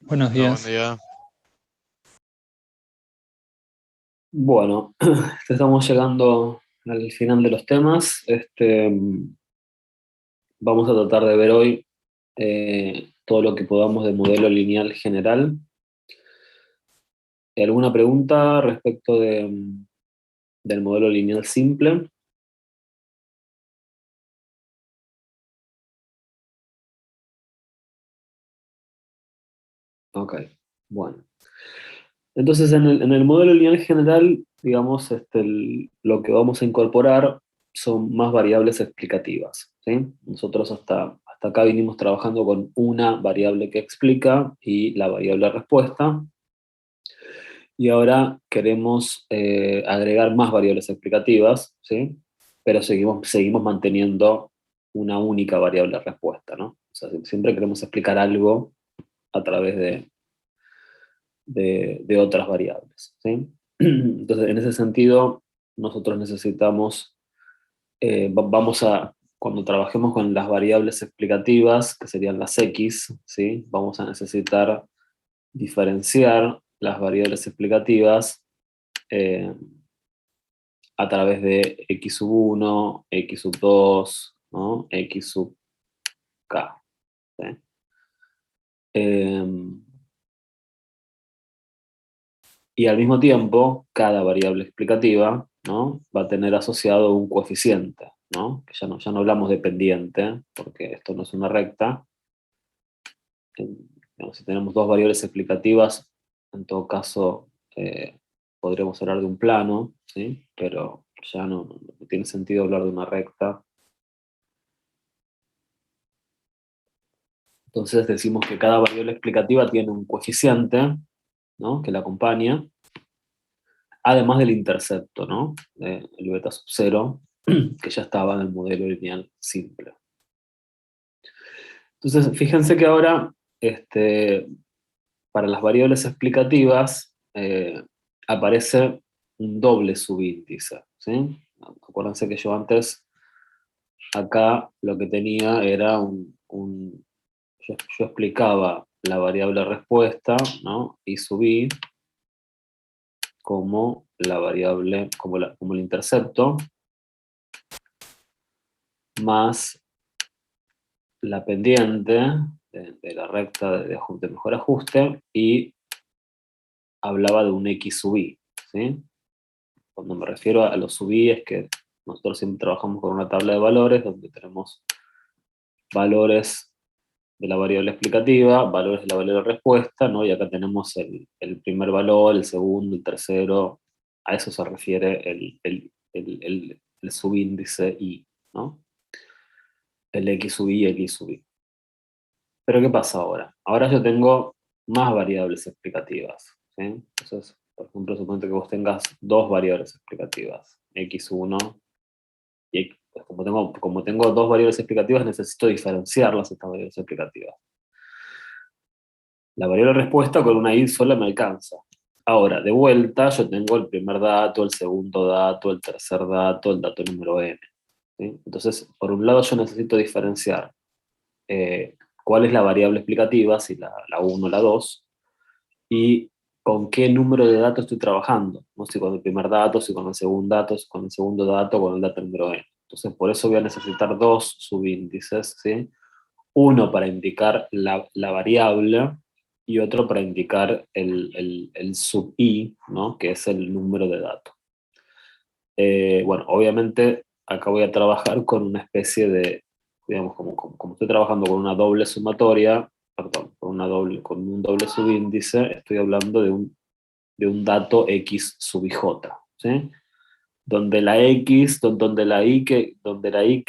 Buenos No, buen días. día. Bueno, estamos llegando al final de los temas. Vamos a tratar de ver hoy todo lo que podamos de modelo lineal general. ¿Alguna pregunta respecto del modelo lineal simple? Ok, bueno. Entonces, en el modelo lineal general, digamos, lo que vamos a incorporar son más variables explicativas, ¿sí? Nosotros hasta acá vinimos trabajando con una variable que explica y la variable respuesta, y ahora queremos agregar más variables explicativas, ¿sí? Pero seguimos manteniendo una única variable respuesta, ¿no? O sea, siempre queremos explicar algo a través de otras variables, ¿sí? Entonces, en ese sentido, nosotros necesitamos, cuando trabajemos con las variables explicativas, que serían las X, ¿sí? Vamos a necesitar diferenciar las variables explicativas eh, a través de X sub 1, X sub 2, ¿no? X sub K, ¿sí? Eh, Y al mismo tiempo, cada variable explicativa, ¿no? Va a tener asociado un coeficiente, ¿no? Que ya no hablamos de pendiente, porque esto no es una recta. Digamos, si tenemos dos variables explicativas, en todo caso podríamos hablar de un plano, ¿sí? Pero ya no tiene sentido hablar de una recta. Entonces decimos que cada variable explicativa tiene un coeficiente, ¿no? Que la acompaña, además del intercepto, ¿no? El beta sub 0, que ya estaba en el modelo lineal simple. Entonces, fíjense que ahora, para las variables explicativas, aparece un doble subíndice, ¿sí? Acuérdense que yo antes, acá, lo que tenía era yo explicaba la variable respuesta, ¿no? Y subí como la variable, como el intercepto, más la pendiente de la recta de mejor ajuste, y hablaba de un X sub i, ¿sí? Cuando me refiero a los sub i es que nosotros siempre trabajamos con una tabla de valores donde tenemos valores de la variable explicativa, valores de la variable respuesta, ¿no? Y acá tenemos el primer valor, el segundo, el tercero. A eso se refiere el subíndice i, ¿no? El X sub i, X sub i. Pero ¿qué pasa ahora? Ahora yo tengo más variables explicativas, ¿sí? Entonces, por ejemplo, suponte que vos tengas dos variables explicativas, x1 y x. Pues como tengo dos variables explicativas, necesito diferenciarlas, estas variables explicativas. La variable respuesta con una i sola me alcanza. Ahora, de vuelta, yo tengo el primer dato, el segundo dato, el tercer dato, el dato número n, ¿sí? Entonces, por un lado, yo necesito diferenciar cuál es la variable explicativa, si la 1 o la 2, y con qué número de datos estoy trabajando, no si con el primer dato, si con el segundo dato, si con el segundo dato, con el dato número n. Entonces, por eso voy a necesitar dos subíndices, ¿sí? Uno para indicar la variable y otro para indicar el sub i, ¿no? Que es el número de datos. Bueno, obviamente acá voy a trabajar con una especie de, digamos, como estoy trabajando con una doble sumatoria, perdón, con un doble subíndice, estoy hablando de un dato x sub ij, ¿sí? Donde la x, donde la i que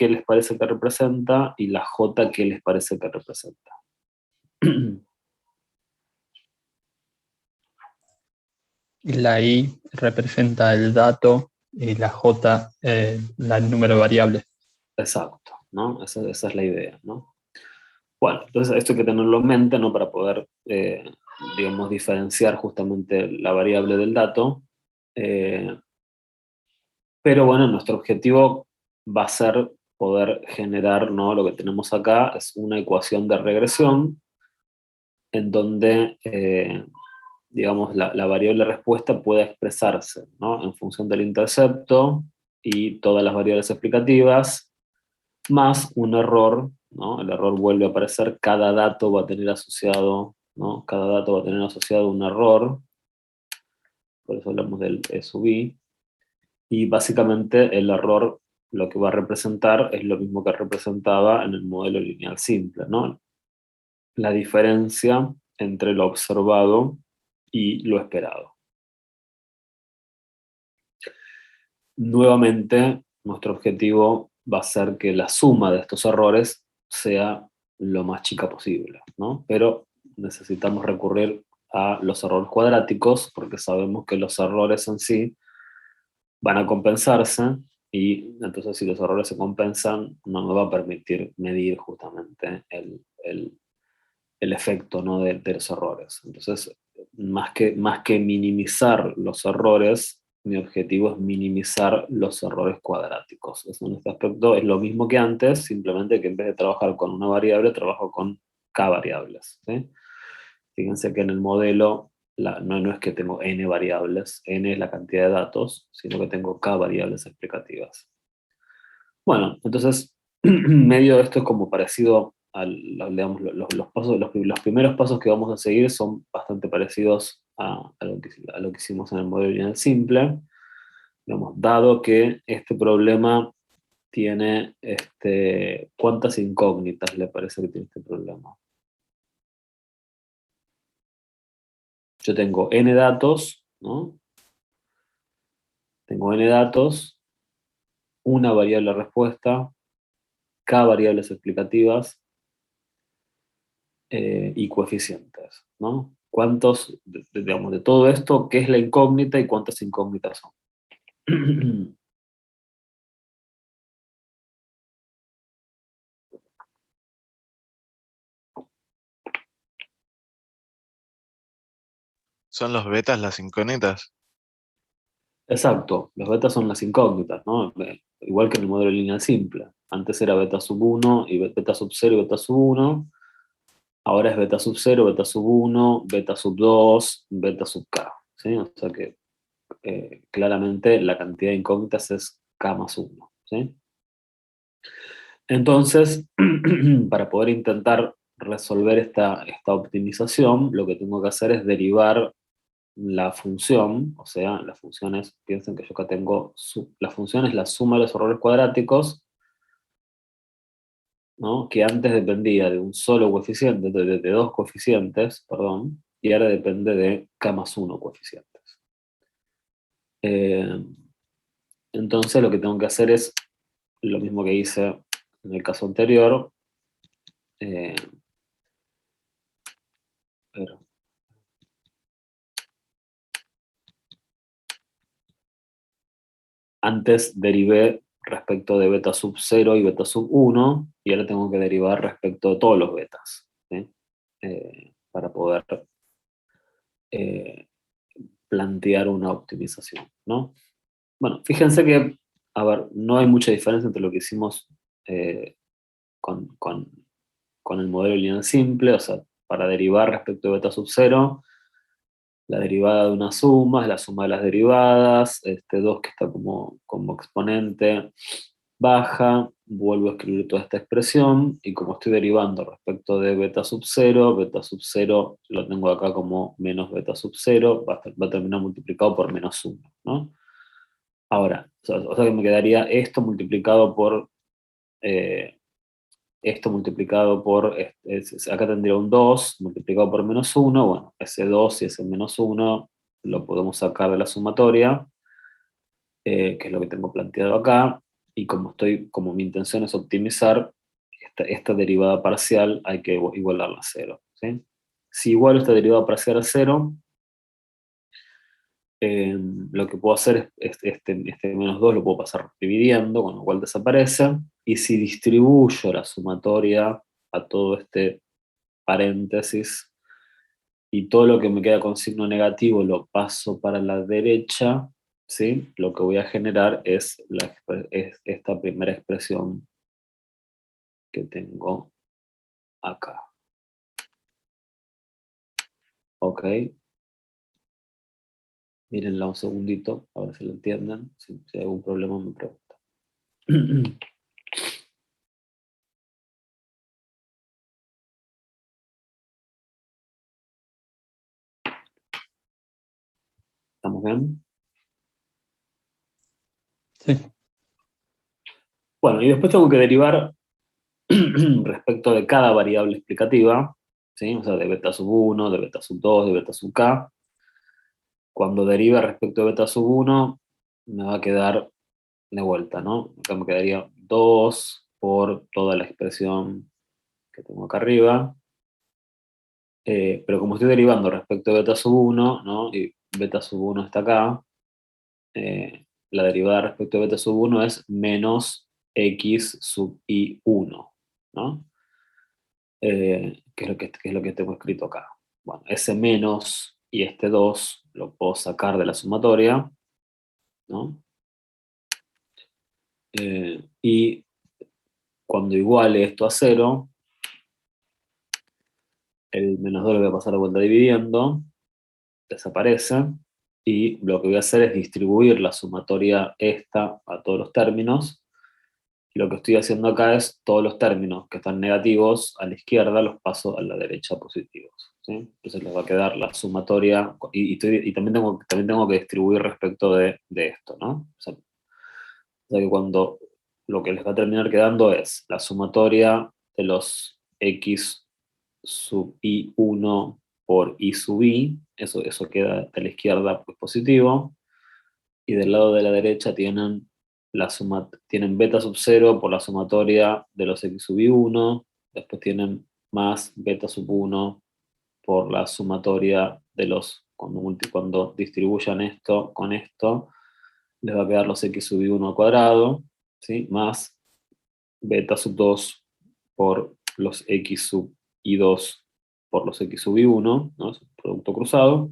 les parece que representa y la j que les parece que representa. Y la I representa el dato y la J el número variable. Exacto, ¿no? Esa es la idea, ¿no? Bueno, entonces esto hay que tenerlo en mente, ¿no? Para poder, digamos, diferenciar justamente la variable del dato. Eh, pero bueno, nuestro objetivo va a ser poder generar, ¿no? Lo que tenemos acá es una ecuación de regresión en donde, digamos, la variable respuesta pueda expresarse, ¿no?, en función del intercepto y todas las variables explicativas, más un error, ¿no? El error vuelve a aparecer, cada dato va a tener asociado, ¿no?, cada dato va a tener asociado un error, por eso hablamos del E sub i, y básicamente el error lo que va a representar es lo mismo que representaba en el modelo lineal simple, ¿no? La diferencia entre lo observado y lo esperado. Nuevamente, nuestro objetivo va a ser que la suma de estos errores sea lo más chica posible, ¿no? Pero necesitamos recurrir a los errores cuadráticos porque sabemos que los errores en sí van a compensarse, y entonces si los errores se compensan no me va a permitir medir justamente el efecto, ¿no?, de los errores. Entonces, más que minimizar los errores, mi objetivo es minimizar los errores cuadráticos. Eso, en este aspecto es lo mismo que antes, simplemente que en vez de trabajar con una variable, trabajo con k variables, ¿sí? Fíjense que en el modelo no es que tengo n variables, n es la cantidad de datos, sino que tengo k variables explicativas. Bueno, entonces, medio de esto es como parecido digamos, los pasos, los primeros pasos que vamos a seguir son bastante parecidos a lo que hicimos en el modelo lineal simple. Digamos, dado que este problema tiene, ¿cuántas incógnitas le parece que tiene este problema? Yo tengo n datos, ¿no? Tengo n datos, una variable respuesta, k variables explicativas, y coeficientes, ¿no? ¿Cuántos, digamos, de todo esto, qué es la incógnita y cuántas incógnitas son? ¿Son los betas las incógnitas? Exacto, los betas son las incógnitas, ¿no? Igual que en el modelo lineal simple. Antes era beta sub 1 y beta sub 0 y beta sub 1. Ahora es beta sub 0, beta sub 1, beta sub 2, beta sub k, ¿sí? O sea que claramente la cantidad de incógnitas es k más 1, ¿sí? Entonces, para poder intentar resolver esta optimización, lo que tengo que hacer es derivar la función, o sea, las funciones, piensen que yo acá tengo, la función es la suma de los errores cuadráticos, ¿no?, que antes dependía de un solo coeficiente, de dos coeficientes, perdón, y ahora depende de k más 1 coeficientes. Eh, entonces lo que tengo que hacer es lo mismo que hice en el caso anterior, eh, pero antes derivé respecto de beta sub 0 y beta sub 1, y ahora tengo que derivar respecto de todos los betas, ¿sí? Para poder eh, plantear una optimización, ¿no? Bueno, fíjense que, a ver, no hay mucha diferencia entre lo que hicimos eh, con, con el modelo lineal simple, o sea, para derivar respecto de beta sub 0, la derivada de una suma es la suma de las derivadas, 2 que está como exponente baja, vuelvo a escribir toda esta expresión, y como estoy derivando respecto de beta sub 0 lo tengo acá como menos beta sub 0, va a terminar multiplicado por menos 1, ¿no? Ahora, o sea que me quedaría eh, esto multiplicado por, acá tendría un 2 multiplicado por menos 1, bueno, ese 2 y ese menos 1 lo podemos sacar de la sumatoria, que es lo que tengo planteado acá, y como mi intención es optimizar, esta derivada parcial hay que igualarla a 0, ¿sí? Si igualo esta derivada parcial a 0, lo que puedo hacer es este menos 2 lo puedo pasar dividiendo, con lo cual desaparece, y si distribuyo la sumatoria a todo este paréntesis, y todo lo que me queda con signo negativo lo paso para la derecha, ¿sí?, lo que voy a generar es esta primera expresión que tengo acá. Ok. Mírenla un segundito, a ver si lo entienden. Si hay algún problema me preguntan. ¿Estamos bien? Sí, Bueno, y después tengo que derivar respecto de cada variable explicativa, ¿sí? O sea, de beta sub 1, de beta sub 2, de beta sub k. Cuando deriva respecto de beta sub 1, me va a quedar de vuelta, ¿no? Acá me quedaría 2 por toda la expresión que tengo acá arriba. Pero como estoy derivando respecto de beta sub 1, ¿no? Y beta sub 1 está acá, la derivada respecto de beta sub 1 es menos x sub i1, ¿no? Que es lo que tengo escrito acá. Bueno, ese menos y este 2 lo puedo sacar de la sumatoria, ¿no? Y cuando iguale esto a 0, el menos 2 lo voy a pasar de vuelta dividiendo, desaparece, y lo que voy a hacer es distribuir la sumatoria esta a todos los términos. Y lo que estoy haciendo acá es todos los términos que están negativos a la izquierda los paso a la derecha positivos, ¿sí? Entonces les va a quedar la sumatoria, y también tengo que distribuir respecto de esto, ¿no? O sea que cuando lo que les va a terminar quedando es la sumatoria de los x sub i1 por i sub i, eso queda de la izquierda pues positivo, y del lado de la derecha tienen beta sub 0 por la sumatoria de los x sub i1, después tienen más beta sub 1 por la sumatoria de los, cuando distribuyan esto con esto, les va a quedar los x sub i1 al cuadrado, ¿sí? Más beta sub 2 por los x sub i2 por los x sub i1, ¿no? Es un producto cruzado.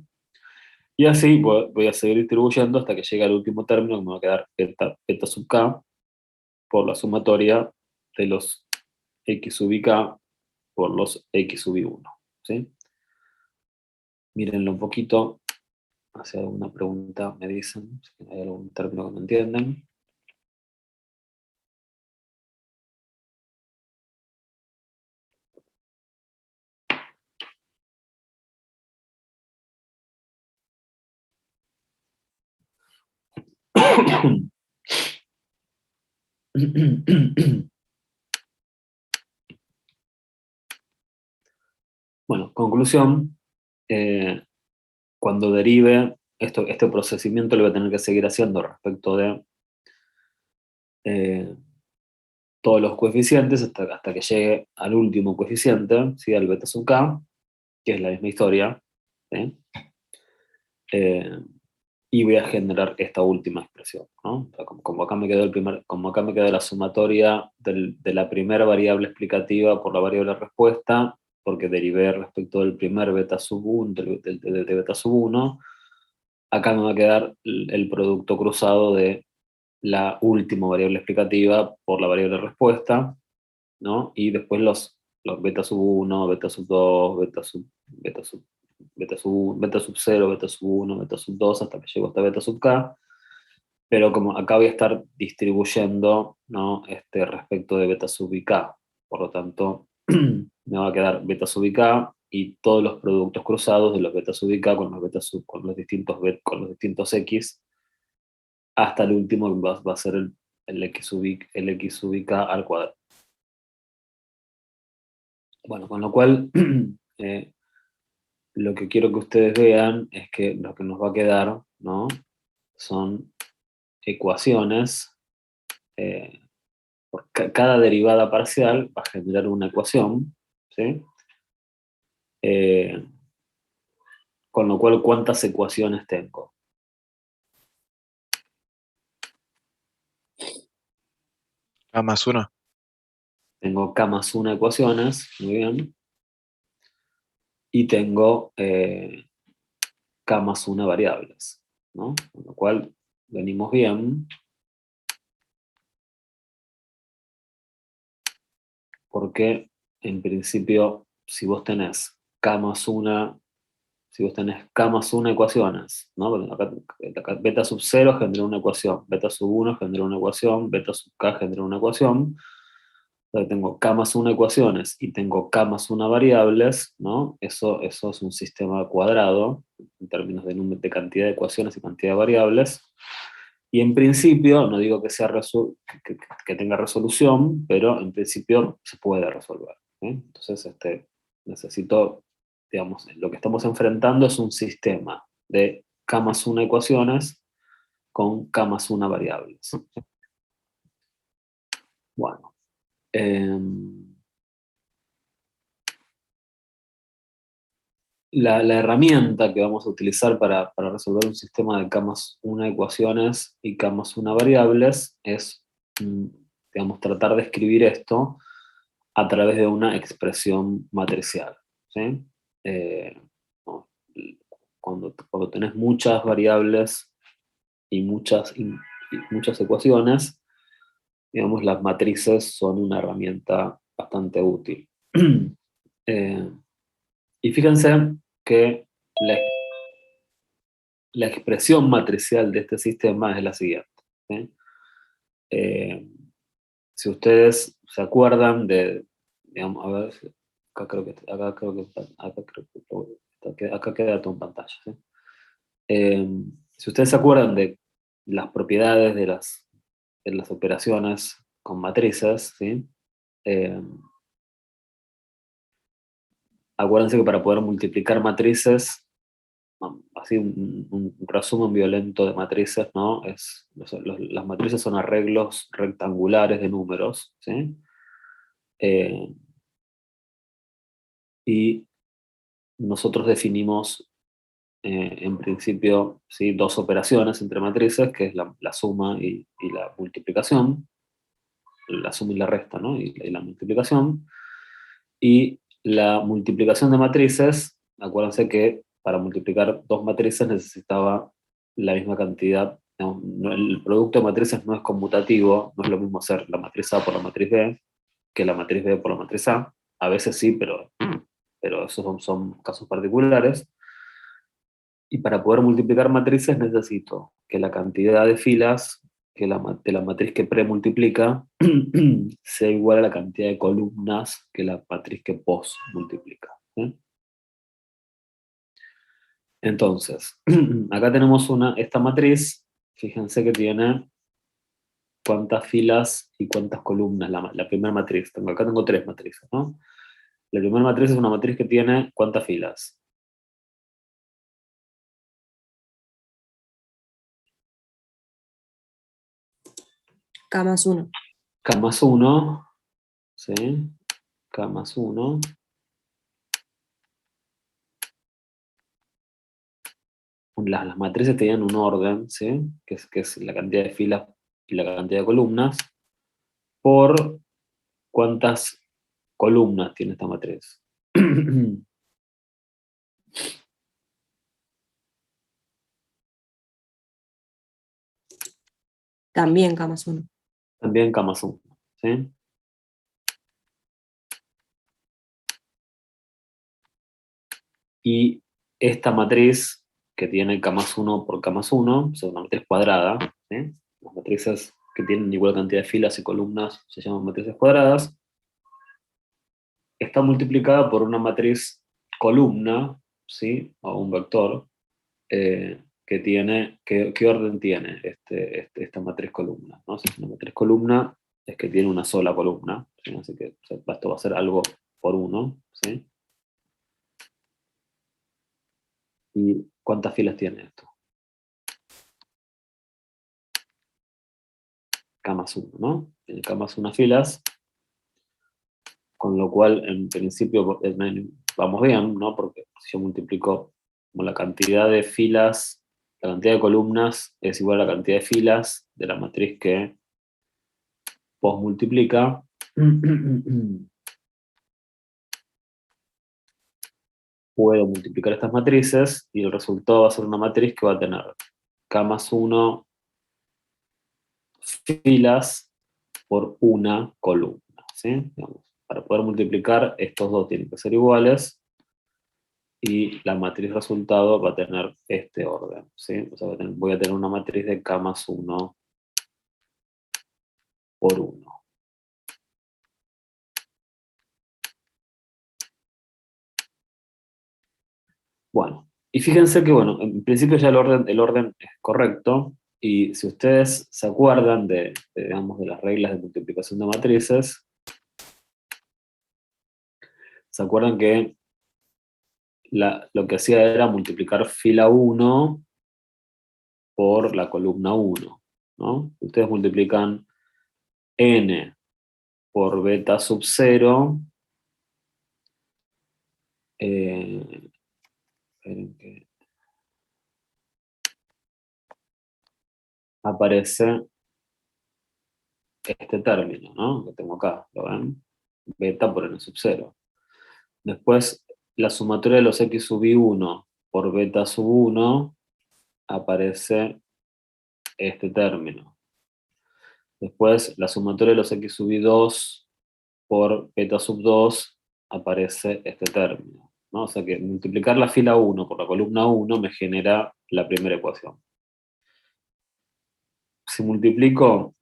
Y así voy a seguir distribuyendo hasta que llegue al último término, que me va a quedar beta sub k por la sumatoria de los x sub i k por los x sub i1, ¿sí? Mírenlo un poquito, hace alguna pregunta me dicen, si hay algún término que no entienden. Bueno, conclusión, cuando derive, este procesamiento lo voy a tener que seguir haciendo respecto de eh, todos los coeficientes hasta que llegue al último coeficiente, ¿sí? Al beta sub k, que es la misma historia, ¿sí? Eh, y voy a generar esta última expresión, ¿no? O sea, como acá me quedó como acá me quedó la sumatoria de la primera variable explicativa por la variable respuesta, porque derivé respecto del primer beta sub 1, de beta sub 1, acá me va a quedar el producto cruzado de la última variable explicativa por la variable respuesta, ¿no? Y después los beta sub 1, beta sub 2, beta sub 0, beta sub 1, beta sub 2, hasta que llego hasta beta sub k. Pero como acá voy a estar distribuyendo, ¿no? Respecto de beta sub i k, por lo tanto, me va a quedar beta sub i k y todos los productos cruzados de los beta sub i k con los distintos x, hasta el último que va a ser el x sub i k al cuadrado. Bueno, con lo cual, eh, lo que quiero que ustedes vean es que lo que nos va a quedar, ¿no? Son ecuaciones. Cada derivada parcial va a generar una ecuación, ¿sí? Eh, con lo cual, ¿cuántas ecuaciones tengo? A más uno. Tengo k más 1 ecuaciones, muy bien, y tengo k más 1 variables, ¿no? Con lo cual, venimos bien, porque en principio, si vos tenés k más 1, si vos tenés K más 1 ecuaciones, ¿no? Porque acá beta sub 0 genera una ecuación, beta sub 1 genera una ecuación, beta sub K genera una ecuación. Entonces tengo K más 1 ecuaciones y tengo K más 1 variables, ¿no? Eso es un sistema cuadrado, en términos de cantidad de ecuaciones y cantidad de variables. Y en principio, no digo que, que tenga resolución, pero en principio se puede resolver. Entonces, necesito, digamos, lo que estamos enfrentando es un sistema de K más 1 ecuaciones con K más 1 variables. Bueno. La herramienta que vamos a utilizar para resolver un sistema de K más 1 ecuaciones y K más 1 variables es, digamos, tratar de escribir esto a través de una expresión matricial. ¿Sí? ¿No? Cuando tenés muchas variables y muchas ecuaciones, digamos, las matrices son una herramienta bastante útil. Y fíjense que la expresión matricial de este sistema es la siguiente. ¿Sí? Si ustedes se acuerdan de, digamos, a ver, acá queda todo en pantalla. ¿Sí? Si ustedes se acuerdan de las propiedades de las operaciones con matrices, ¿sí? Acuérdense que para poder multiplicar matrices, así un resumen violento de matrices, ¿no? Las matrices son arreglos rectangulares de números, ¿sí? Y nosotros definimos, en principio, ¿sí? Dos operaciones entre matrices, que es la suma y la multiplicación, la suma y la resta, ¿no? Y la multiplicación. Y la multiplicación de matrices, acuérdense que para multiplicar dos matrices necesitaba la misma cantidad. El producto de matrices no es conmutativo, no es lo mismo hacer la matriz A por la matriz B que la matriz B por la matriz A. A veces sí, pero esos son casos particulares. Y para poder multiplicar matrices necesito que la cantidad de filas de la matriz que premultiplica sea igual a la cantidad de columnas que la matriz que posmultiplica. ¿Sí? Entonces, acá tenemos esta matriz, fíjense que tiene cuántas filas y cuántas columnas, la primera matriz. Acá tengo tres matrices, ¿no? La primera matriz es una matriz que tiene ¿cuántas filas? K más 1. K más 1, ¿sí? K más 1. Las matrices tenían un orden, ¿sí? Que es la cantidad de filas y la cantidad de columnas, por cuántas columnas tiene esta matriz. También K más 1. También K más 1, ¿sí? Y esta matriz que tiene K más 1 por K más 1, es una matriz cuadrada, ¿sí? Las matrices que tienen igual cantidad de filas y columnas se llaman matrices cuadradas. Está multiplicada por una matriz columna, ¿sí? O un vector, que tiene, ¿qué orden tiene esta matriz columna? ¿No? Si es una matriz columna, es que tiene una sola columna, ¿sí? Así que esto va a ser algo por uno, ¿sí? ¿Y cuántas filas tiene esto? K más 1, ¿no? Tiene K más 1 filas, con lo cual, en principio, vamos bien, ¿no? Porque si yo multiplico como la cantidad de filas, la cantidad de columnas es igual a la cantidad de filas de la matriz que posmultiplica. Puedo multiplicar estas matrices y el resultado va a ser una matriz que va a tener K más 1 filas por una columna, ¿sí? Digamos, para poder multiplicar, estos dos tienen que ser iguales, y la matriz resultado va a tener este orden, ¿sí? O sea, voy a tener una matriz de K más 1 por 1. Bueno, y fíjense que, bueno, en principio ya el orden es correcto, y si ustedes se acuerdan digamos, de las reglas de multiplicación de matrices, se acuerdan que lo que hacía era multiplicar fila 1 por la columna 1, ¿no? Ustedes multiplican n por beta sub 0, esperen que aparece este término, ¿no? Que tengo acá, ¿lo ven? Beta por n sub 0. Después, la sumatoria de los x sub i1 por beta sub 1 aparece este término. Después, la sumatoria de los x sub i2 por beta sub 2 aparece este término, ¿no? O sea que multiplicar la fila 1 por la columna 1 me genera la primera ecuación. Si multiplico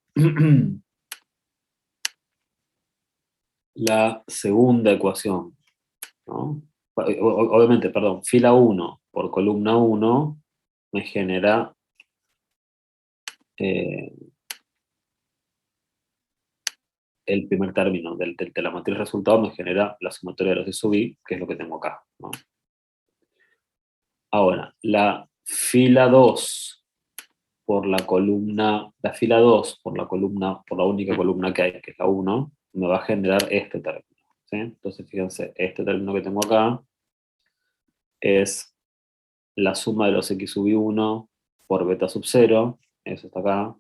la segunda ecuación, ¿no? Obviamente, perdón, fila 1 por columna 1 me genera el primer término de la matriz resultado, me genera la sumatoria de los i sub i, que es lo que tengo acá, ¿no? Ahora, la fila 2 por la única columna que hay, que es la 1, me va a generar este término, ¿sí? Entonces, fíjense, este término que tengo acá es la suma de los x sub i1 por beta sub 0, eso está acá.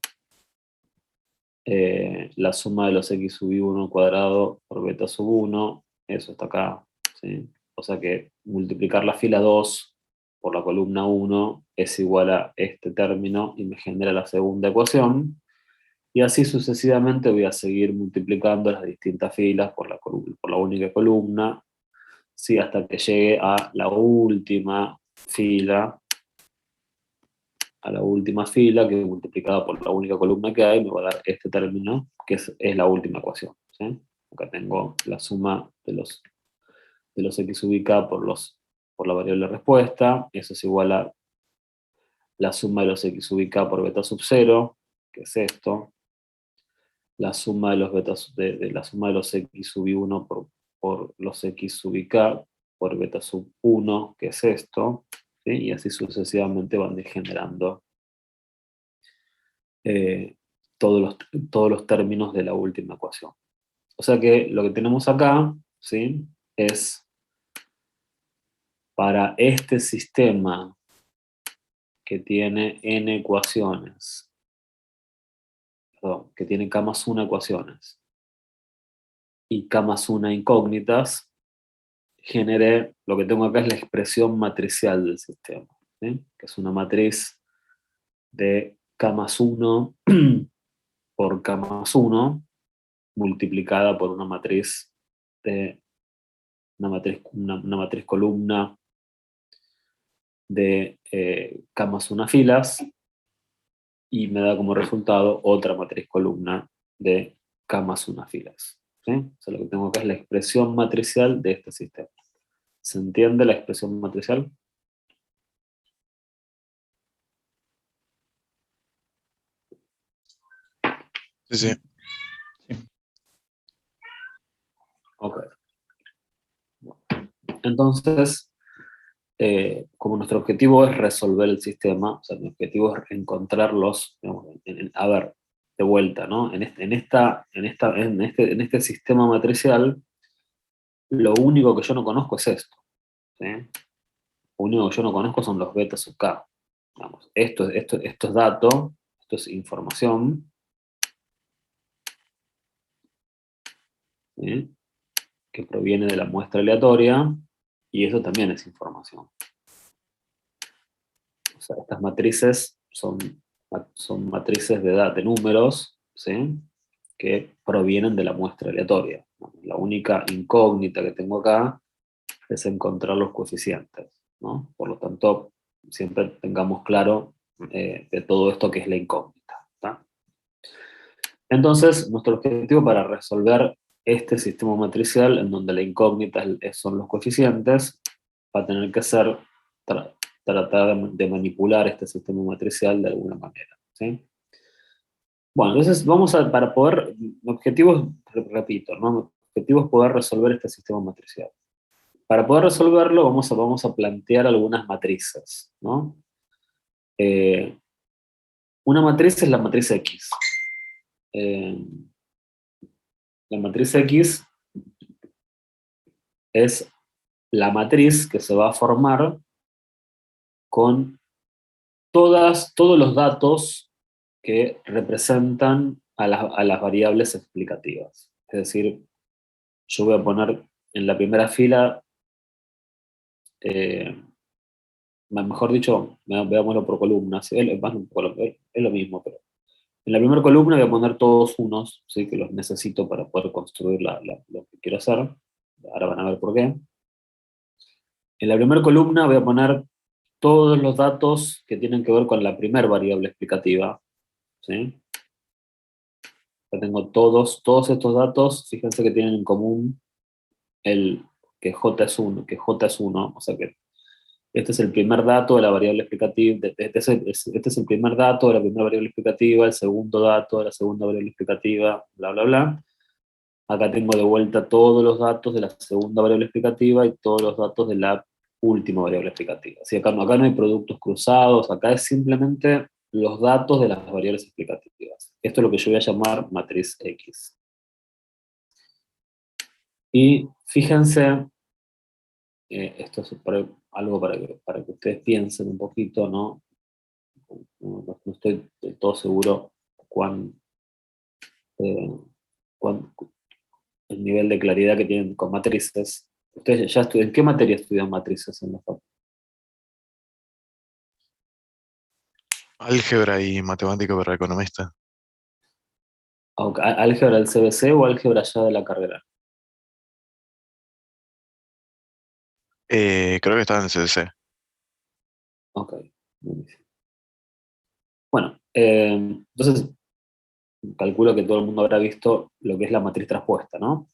La suma de los x sub i1 cuadrado por beta sub 1, eso está acá, ¿sí? O sea que multiplicar la fila 2 por la columna 1 es igual a este término y me genera la segunda ecuación. Y así sucesivamente voy a seguir multiplicando las distintas filas por la única columna, ¿sí? Hasta que llegue a la última fila, que multiplicada por la única columna que hay me va a dar este término, que es la última ecuación, ¿sí? Acá tengo la suma de los x sub i k por la variable respuesta, eso es igual a la suma de los x sub i k por beta sub 0, que es esto, la suma de la suma de los x sub i1 por los x sub i k por beta sub 1, que es esto, ¿sí? Y así sucesivamente van degenerando todos los términos de la última ecuación. O sea que lo que tenemos acá, ¿sí? Es para este sistema que tiene n ecuaciones, perdón, que tiene k más 1 ecuaciones y k más 1 incógnitas, generé, lo que tengo acá es la expresión matricial del sistema, ¿sí? Que es una matriz de k más 1 por k más 1 multiplicada por una matriz columna de k más 1 filas, y me da como resultado otra matriz columna de k más 1 filas, ¿sí? O sea, lo que tengo acá es la expresión matricial de este sistema. ¿Se entiende la expresión matricial? Sí, sí. Ok. Entonces, como nuestro objetivo es resolver el sistema, o sea, mi objetivo es encontrarlos, digamos, a ver, de vuelta, ¿no? En este sistema matricial, lo único que yo no conozco es esto, ¿sí? Lo único que yo no conozco son los betas sub k. Digamos, esto es dato, esto es información, ¿sí? Que proviene de la muestra aleatoria, y eso también es información. O sea, estas matrices son matrices de números, ¿sí? Que provienen de la muestra aleatoria. La única incógnita que tengo acá es encontrar los coeficientes, ¿no? Por lo tanto, siempre tengamos claro de todo esto que es la incógnita, ¿tá? Entonces, nuestro objetivo para resolver este sistema matricial, en donde la incógnita son los coeficientes, va a tener que ser tratar de manipular este sistema matricial de alguna manera, ¿sí? Bueno, entonces para poder, mi objetivo es, repito, ¿no? Mi objetivo es poder resolver este sistema matricial. Para poder resolverlo vamos a plantear algunas matrices, ¿no? Una matriz es la matriz X. La matriz X es la matriz que se va a formar con todos los datos que representan a las variables explicativas. Es decir, yo voy a poner en la primera fila, mejor dicho, veámoslo por columnas, es lo mismo, pero en la primera columna voy a poner todos unos, ¿sí? Que los necesito para poder construir lo que quiero hacer. Ahora van a ver por qué. En la primera columna voy a poner todos los datos que tienen que ver con la primera variable explicativa, ¿sí? Ya tengo todos estos datos, fíjense que tienen en común que J es 1, o sea que este es el primer dato de la variable explicativa, este es el primer dato de la primera variable explicativa, el segundo dato de la segunda variable explicativa, bla, bla, bla. Acá tengo de vuelta todos los datos de la segunda variable explicativa y todos los datos de la última variable explicativa. Así acá no hay productos cruzados, acá es simplemente los datos de las variables explicativas. Esto es lo que yo voy a llamar matriz X. Y fíjense, esto es algo para que ustedes piensen un poquito, ¿no? No estoy del todo seguro eh, el nivel de claridad que tienen con matrices. ¿Ustedes ya estudian? ¿En qué materia estudian matrices en la facultad? Álgebra y matemática para economista. ¿Álgebra del CBC o álgebra ya de la carrera? Creo que estaba en el CDC. Ok, buenísimo. Bueno, entonces calculo que todo el mundo habrá visto lo que es la matriz traspuesta, ¿no?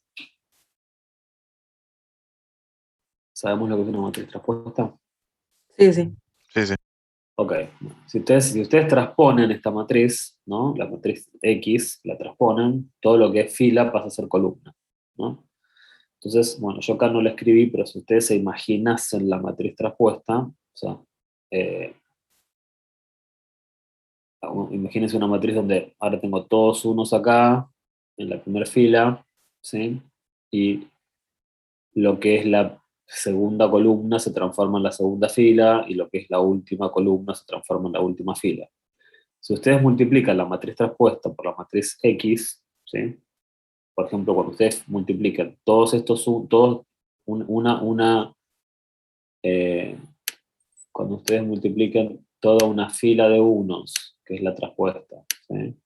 ¿Sabemos lo que es una matriz traspuesta? Sí, sí. Sí, sí. Ok, si ustedes transponen esta matriz, ¿no? La matriz X, la transponen, todo lo que es fila pasa a ser columna, ¿no? Entonces, bueno, yo acá no la escribí, pero si ustedes se imaginasen la matriz traspuesta, o sea, eh, imagínense una matriz donde ahora tengo todos unos acá, en la primera fila, ¿sí? Y lo que es la segunda columna se transforma en la segunda fila, y lo que es la última columna se transforma en la última fila. Si ustedes multiplican la matriz traspuesta por la matriz X, ¿sí? Por ejemplo, cuando ustedes multiplican todos estos, eh, cuando ustedes multipliquen toda una fila de unos, que es la traspuesta, ¿sí?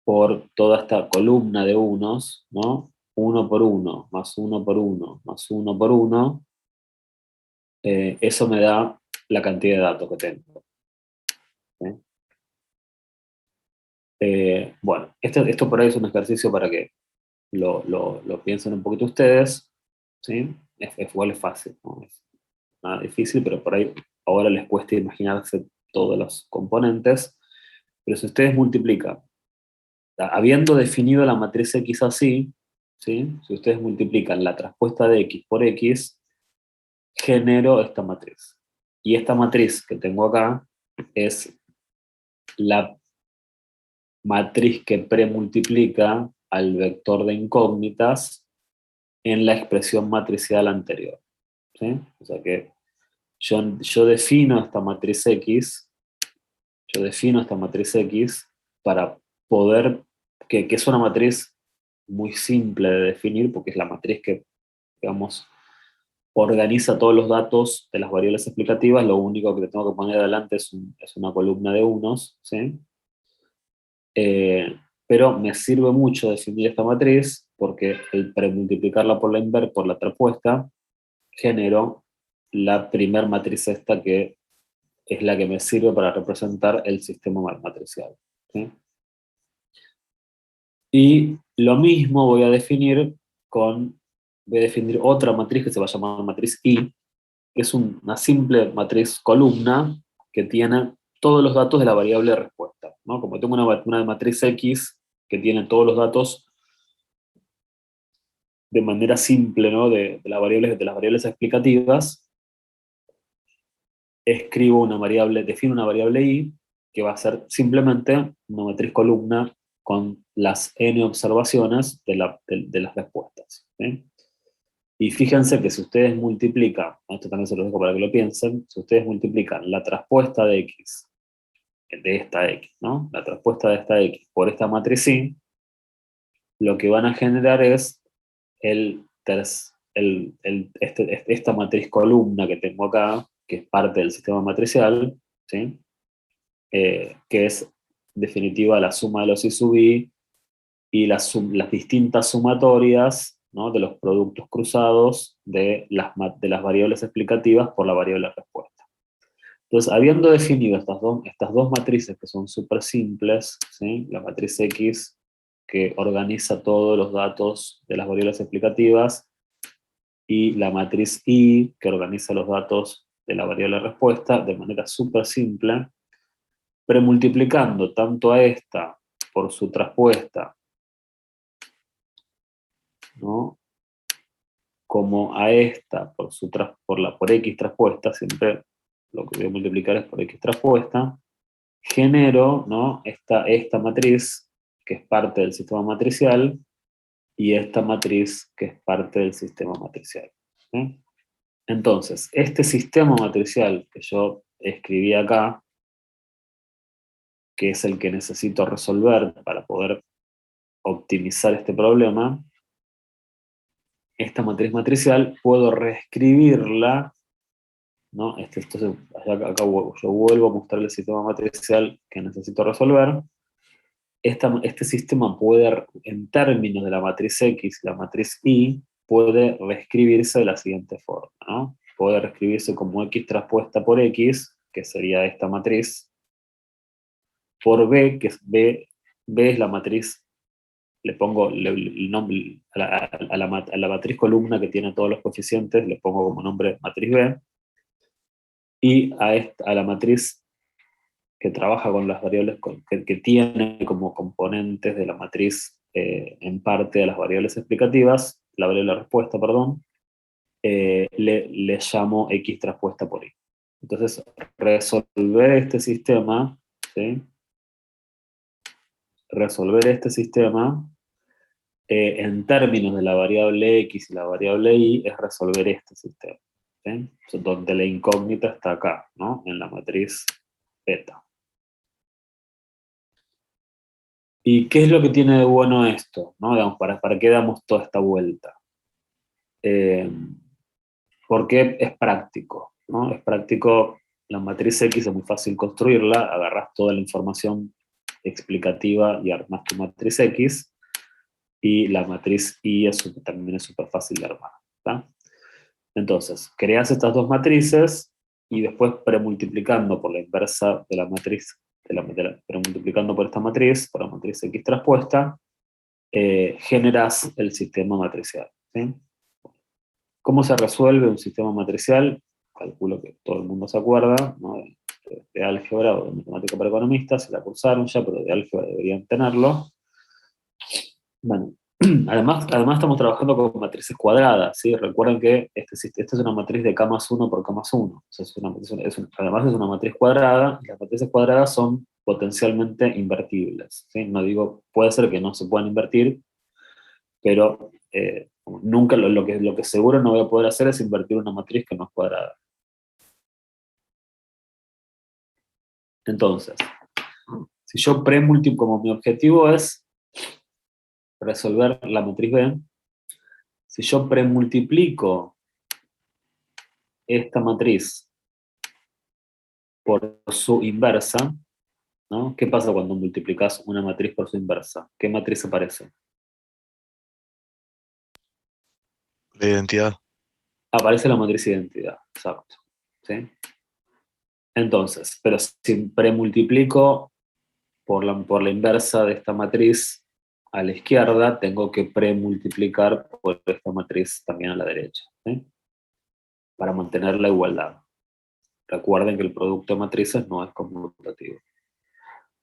Por toda esta columna de unos, ¿no? 1 por 1, más 1 por 1, más 1 por 1, eso me da la cantidad de datos que tengo, ¿sí? Bueno, esto por ahí es un ejercicio para que lo piensen un poquito ustedes, ¿sí? Igual es fácil, no es nada difícil, pero por ahí ahora les cuesta imaginarse todos los componentes. Pero si ustedes multiplican, habiendo definido la matriz X así, ¿sí? Si ustedes multiplican la traspuesta de X por X, genero esta matriz. Y esta matriz que tengo acá es la matriz que premultiplica al vector de incógnitas en la expresión matricial anterior, ¿sí? O sea que yo defino esta matriz X, para poder, que es una matriz muy simple de definir, porque es la matriz que, digamos, organiza todos los datos de las variables explicativas. Lo único que le tengo que poner adelante es una columna de unos, ¿sí? Pero me sirve mucho definir esta matriz, porque el premultiplicarla por la traspuesta genero la primer matriz esta que es la que me sirve para representar el sistema matricial. ¿Sí? Y lo mismo voy a definir otra matriz que se va a llamar matriz I, que es una simple matriz columna que tiene todos los datos de la variable de respuesta, ¿no? Como tengo una matriz X que tiene todos los datos de manera simple, ¿no? de las variables explicativas, defino una variable I que va a ser simplemente una matriz columna con las n observaciones de las respuestas. ¿Sí? Y fíjense que si ustedes multiplican, esto también se lo dejo para que lo piensen, si ustedes multiplican la traspuesta de X, de esta X, ¿no? La traspuesta de esta X por esta matriz I, lo que van a generar es esta matriz columna que tengo acá, que es parte del sistema matricial, ¿sí? Que es, en definitiva, la suma de los I sub I y las distintas sumatorias, ¿no? De los productos cruzados de las variables explicativas por la variable respuesta. Entonces, habiendo definido estas dos matrices que son súper simples, ¿sí? La matriz X, que organiza todos los datos de las variables explicativas, y la matriz I, que organiza los datos de la variable respuesta, de manera súper simple, premultiplicando tanto a esta por su traspuesta, ¿no? Como a esta por X traspuesta, siempre lo que voy a multiplicar es por X traspuesta, genero, ¿no? esta matriz, que es parte del sistema matricial, y esta matriz, que es parte del sistema matricial. ¿Sí? Entonces, este sistema matricial que yo escribí acá, que es el que necesito resolver para poder optimizar este problema, esta matriz matricial puedo reescribirla, ¿no? Entonces, acá yo vuelvo a mostrar el sistema matricial que necesito resolver. Este sistema puede, en términos de la matriz X y la matriz Y, puede reescribirse de la siguiente forma, ¿no? Puede reescribirse como X traspuesta por X, que sería esta matriz, por B, que es B es la matriz, le pongo el nombre a la matriz columna que tiene todos los coeficientes, le pongo como nombre matriz B, y a la matriz que trabaja con las variables, que tiene como componentes de la matriz en parte de las variables explicativas, la variable de respuesta, perdón, le llamo X traspuesta por Y. Entonces, resolver este sistema, ¿sí? En términos de la variable X y la variable Y, es resolver este sistema, ¿sí? Donde la incógnita está acá, ¿no? En la matriz beta. ¿Y qué es lo que tiene de bueno esto? ¿No? Digamos, ¿para qué damos toda esta vuelta? Porque es práctico, ¿no? Es práctico, la matriz X es muy fácil construirla, agarras toda la información explicativa y armas tu matriz X, y la matriz Y también es súper fácil de armar, ¿tá? Entonces, creas estas dos matrices y después premultiplicando por la inversa de la matriz, premultiplicando por esta matriz, por la matriz X traspuesta, generas el sistema matricial, ¿sí? ¿Cómo se resuelve un sistema matricial? Calculo que todo el mundo se acuerda, ¿no? de álgebra o de matemática para economistas, se la cursaron ya, pero de álgebra deberían tenerlo. Bueno, además estamos trabajando con matrices cuadradas, ¿sí? Recuerden que esta es una matriz de K más 1 por K más 1. O sea, además es una matriz cuadrada, y las matrices cuadradas son potencialmente invertibles, ¿sí? No digo, puede ser que no se puedan invertir, pero nunca lo que seguro no voy a poder hacer es invertir una matriz que no es cuadrada. Entonces, si yo como mi objetivo es resolver la matriz B, si yo premultiplico esta matriz por su inversa, ¿no? ¿Qué pasa cuando multiplicas una matriz por su inversa? ¿Qué matriz aparece? La identidad. aparece la matriz identidad, exacto. ¿Sí? Entonces, pero si premultiplico por la inversa de esta matriz a la izquierda, tengo que premultiplicar por esta matriz también a la derecha, ¿sí? Para mantener la igualdad. Recuerden que el producto de matrices no es conmutativo.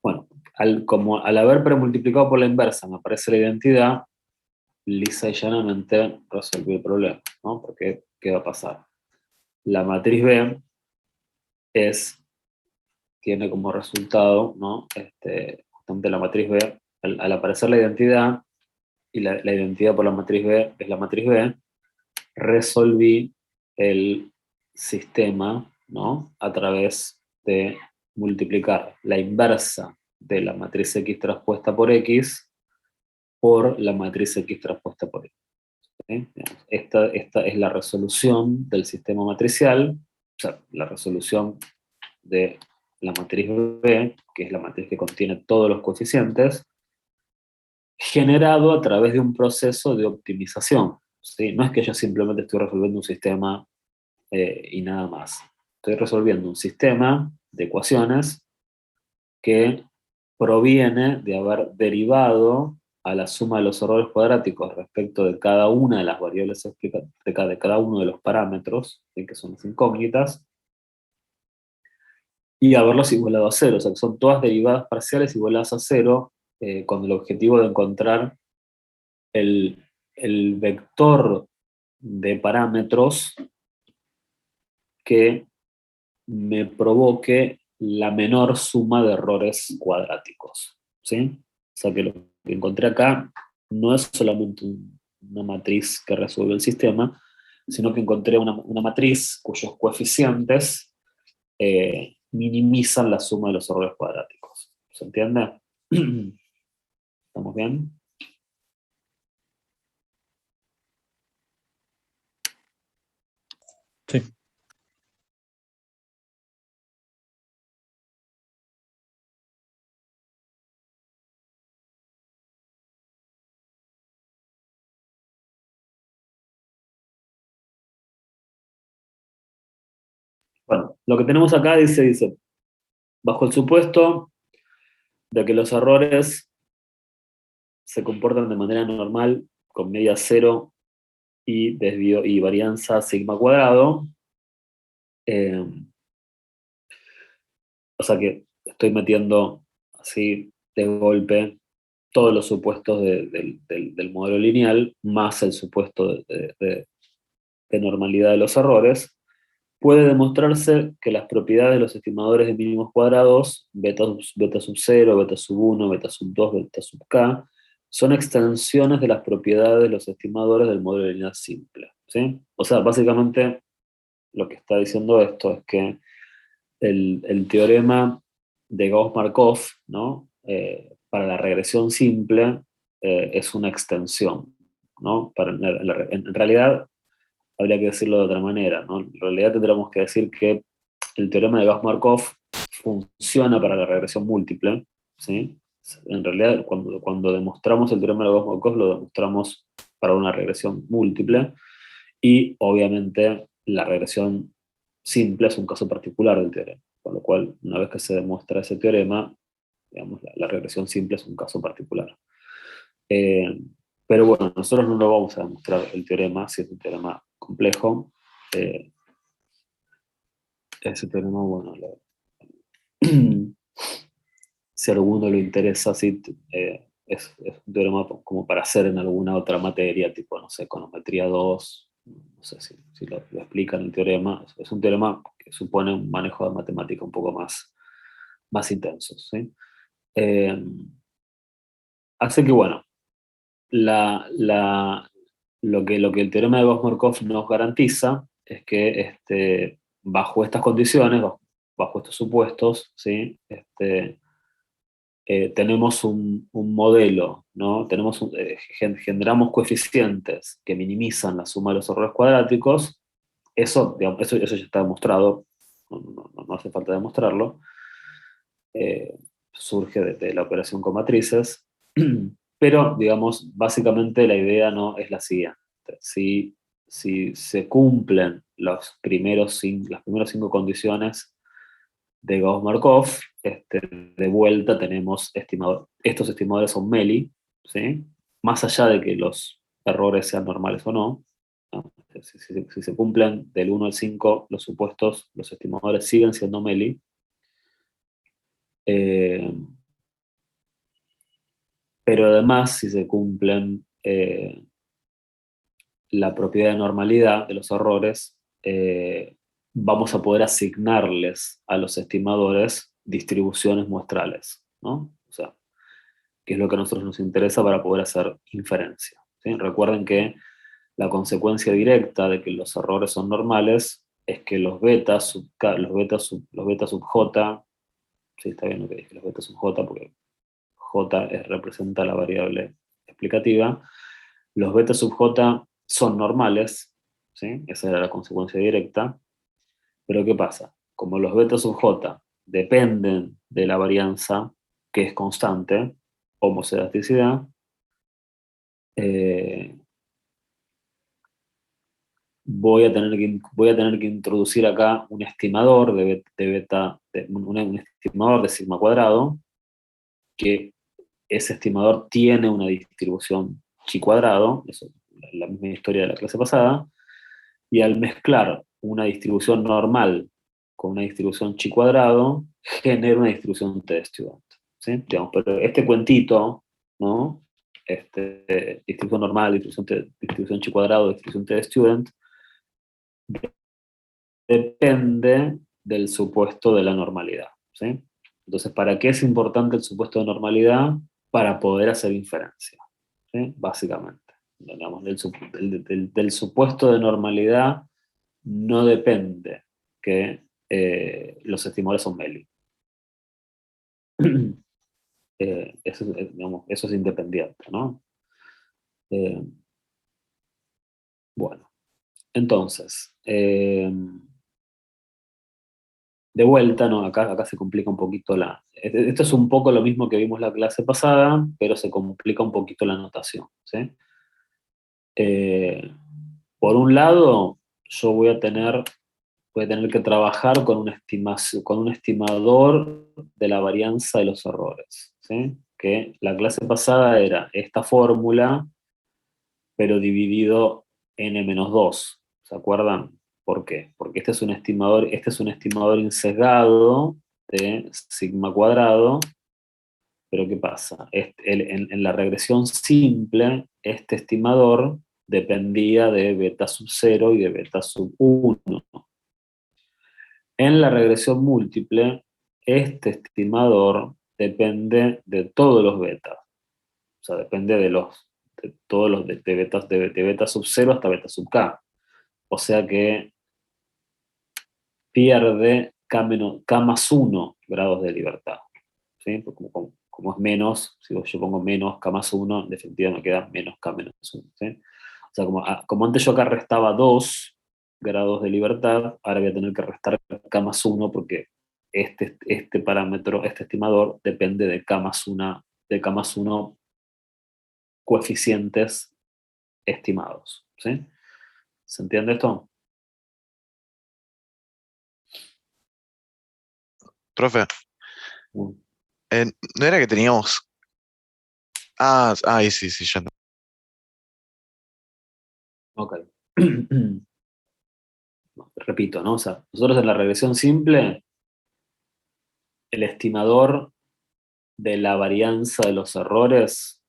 Bueno, al haber premultiplicado por la inversa me aparece la identidad, lisa y llanamente resolví el problema, ¿no? Porque, ¿qué va a pasar? La matriz B tiene como resultado, ¿no? Justamente la matriz B, al aparecer la identidad, y la identidad por la matriz B es la matriz B, resolví el sistema, ¿no? A través de multiplicar la inversa de la matriz X transpuesta por X por la matriz X transpuesta por X. ¿Sí? Esta es la resolución del sistema matricial, o sea, la resolución de la matriz B, que es la matriz que contiene todos los coeficientes, generado a través de un proceso de optimización. ¿Sí? No es que yo simplemente estoy resolviendo un sistema y nada más. Estoy resolviendo un sistema de ecuaciones que proviene de haber derivado a la suma de los errores cuadráticos respecto de cada una de las variables de cada uno de los parámetros, ¿sí? Que son las incógnitas, y haberlos igualado a cero. O sea, que son todas derivadas parciales igualadas a cero, con el objetivo de encontrar el vector de parámetros que me provoque la menor suma de errores cuadráticos, ¿sí? O sea que lo que encontré acá no es solamente una matriz que resuelve el sistema, sino que encontré una matriz cuyos coeficientes minimizan la suma de los errores cuadráticos. ¿Se entiende? ¿Estamos bien? Sí. Bueno, lo que tenemos acá dice, bajo el supuesto de que los errores se comportan de manera normal con media cero y desvío y varianza sigma cuadrado, o sea que estoy metiendo así de golpe todos los supuestos del modelo lineal más el supuesto de normalidad de los errores. Puede demostrarse que las propiedades de los estimadores de mínimos cuadrados, beta sub 0, beta sub 1, beta sub 2, beta sub k, son extensiones de las propiedades de los estimadores del modelo lineal simple, ¿sí? O sea, básicamente lo que está diciendo esto es que el teorema de Gauss-Markov, ¿no? Para la regresión simple es una extensión, ¿no? En realidad, habría que decirlo de otra manera, ¿no? En realidad tendríamos que decir que el teorema de Gauss-Markov funciona para la regresión múltiple, ¿sí? En realidad, cuando demostramos el teorema de Gauss-Markov, lo demostramos para una regresión múltiple, y obviamente la regresión simple es un caso particular del teorema, con lo cual, una vez que se demuestra ese teorema, digamos, la regresión simple es un caso particular. Pero bueno, nosotros no lo vamos a demostrar el teorema, si es un teorema complejo. Ese teorema, bueno, si a alguno le interesa, sí, es un teorema como para hacer en alguna otra materia, tipo, no sé, econometría 2, no sé si lo explican el teorema. Es un teorema que supone un manejo de matemática un poco más intenso, ¿sí? Así que bueno, lo que el teorema de Gauss-Markov nos garantiza es que bajo estas condiciones, bajo estos supuestos, ¿sí? Tenemos un modelo, ¿no? Generamos coeficientes que minimizan la suma de los errores cuadráticos. Eso, digamos, eso ya está demostrado, no hace falta demostrarlo. Surge de la operación con matrices. Pero, digamos, básicamente la idea no es la siguiente. Si si se cumplen las primeras 5 condiciones de Gauss-Markov, de vuelta tenemos estos estimadores son Meli, ¿sí? Más allá de que los errores sean normales o no, ¿no? Si se cumplen del 1 al 5 los supuestos, los estimadores siguen siendo Meli. Pero además, si se cumplen la propiedad de normalidad de los errores, vamos a poder asignarles a los estimadores distribuciones muestrales, ¿no? O sea, que es lo que a nosotros nos interesa para poder hacer inferencia, ¿sí? Recuerden que la consecuencia directa de que los errores son normales es que los beta sub j, sí, está bien lo que dije, los beta sub j, porque j representa la variable explicativa, los beta sub j son normales, ¿sí? Esa era la consecuencia directa, pero ¿qué pasa? Como los beta sub j dependen de la varianza, que es constante, homoscedasticidad, voy a tener que introducir acá un estimador un estimador de sigma cuadrado, que ese estimador tiene una distribución chi cuadrado, eso es la misma historia de la clase pasada, y al mezclar una distribución normal con una distribución chi cuadrado, genera una distribución t-student, ¿sí? Digamos, pero este cuentito, ¿no? Distribución normal, distribución chi cuadrado, distribución t-student, depende del supuesto de la normalidad, ¿sí? Entonces, ¿para qué es importante el supuesto de normalidad? Para poder hacer inferencia, ¿sí? Básicamente. Digamos, del supuesto de normalidad no depende que los estimadores son Meli. Digamos, eso es independiente, ¿no? Bueno, entonces, de vuelta, ¿no? Acá se complica un poquito esto es un poco lo mismo que vimos la clase pasada, pero se complica un poquito la notación, ¿sí? Por un lado, yo voy a tener que trabajar con un estimador de la varianza de los errores, ¿sí? Que la clase pasada era esta fórmula, pero dividido n-2, ¿se acuerdan? ¿Por qué? Porque este es un estimador insesgado de sigma cuadrado, pero ¿qué pasa? En la regresión simple, este estimador dependía de beta sub 0 y de beta sub 1. En la regresión múltiple, este estimador depende de todos los betas. O sea, depende de todos los de beta sub 0 hasta beta sub k. O sea que pierde k más 1 grados de libertad, ¿sí? Como es menos, si yo pongo menos k más 1, en definitiva me queda menos k menos 1, ¿sí? O sea, como antes yo acá restaba 2 grados de libertad, ahora voy a tener que restar k más 1 porque este parámetro, este estimador, depende de k más 1 coeficientes estimados, ¿sí? ¿Se entiende esto? Profe, ¿no era que teníamos... ahí sí, ya no. Ok. Repito, ¿no? O sea, nosotros en la regresión simple, el estimador de la varianza de los errores,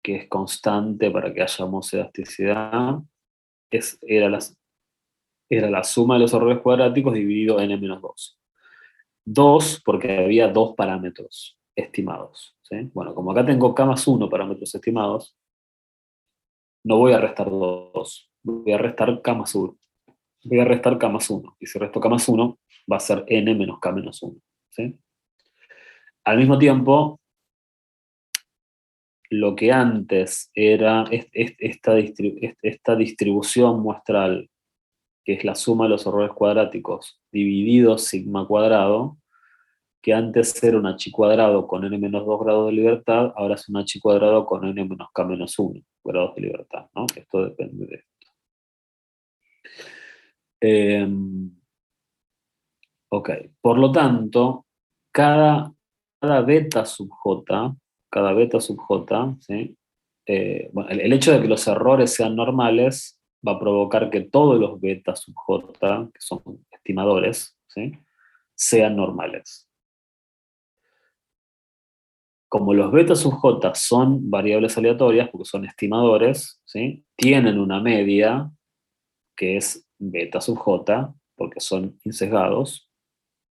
que es constante para que haya homoscedasticidad, era la suma de los errores cuadráticos dividido en n-2. 2 porque había 2 parámetros estimados, ¿sí? Bueno, como acá tengo k más 1 parámetros estimados, no voy a restar 2, voy a restar k más 1. Voy a restar k más 1, y si resto k más 1, va a ser n menos k menos 1, ¿sí? Al mismo tiempo, lo que antes era esta distribución muestral, que es la suma de los errores cuadráticos dividido sigma cuadrado, que antes era una chi cuadrado con n-2 grados de libertad, ahora es una chi cuadrado con n-k-1 grados de libertad, ¿no? Esto depende de esto. Ok, por lo tanto, cada beta sub j, ¿sí? Bueno, el hecho de que los errores sean normales va a provocar que todos los beta sub j, que son estimadores, ¿sí?, sean normales. Como los beta sub j son variables aleatorias, porque son estimadores, ¿sí?, tienen una media que es beta sub j, porque son insesgados,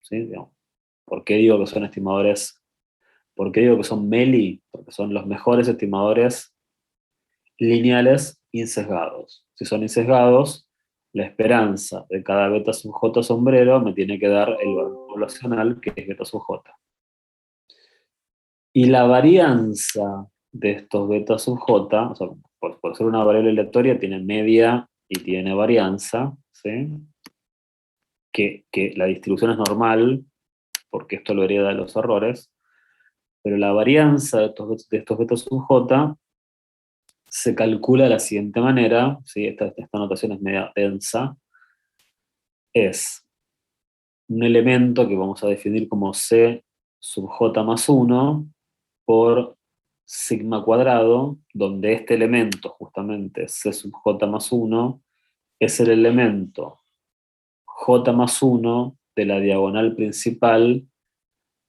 ¿sí? Digamos, ¿por qué digo que son estimadores? ¿Por qué digo que son MELI? Porque son los mejores estimadores lineales insesgados. Si son insesgados, la esperanza de cada beta sub j sombrero me tiene que dar el valor poblacional, que es beta sub j. Y la varianza de estos beta sub j, o sea, por ser una variable aleatoria, tiene media y tiene varianza, ¿sí?, que la distribución es normal, porque esto lo hereda de los errores, pero la varianza de estos beta sub j se calcula de la siguiente manera, ¿sí? Esta notación es media densa, es un elemento que vamos a definir como C sub j más 1 por sigma cuadrado, donde este elemento, justamente C sub j más 1, es el elemento j más 1 de la diagonal principal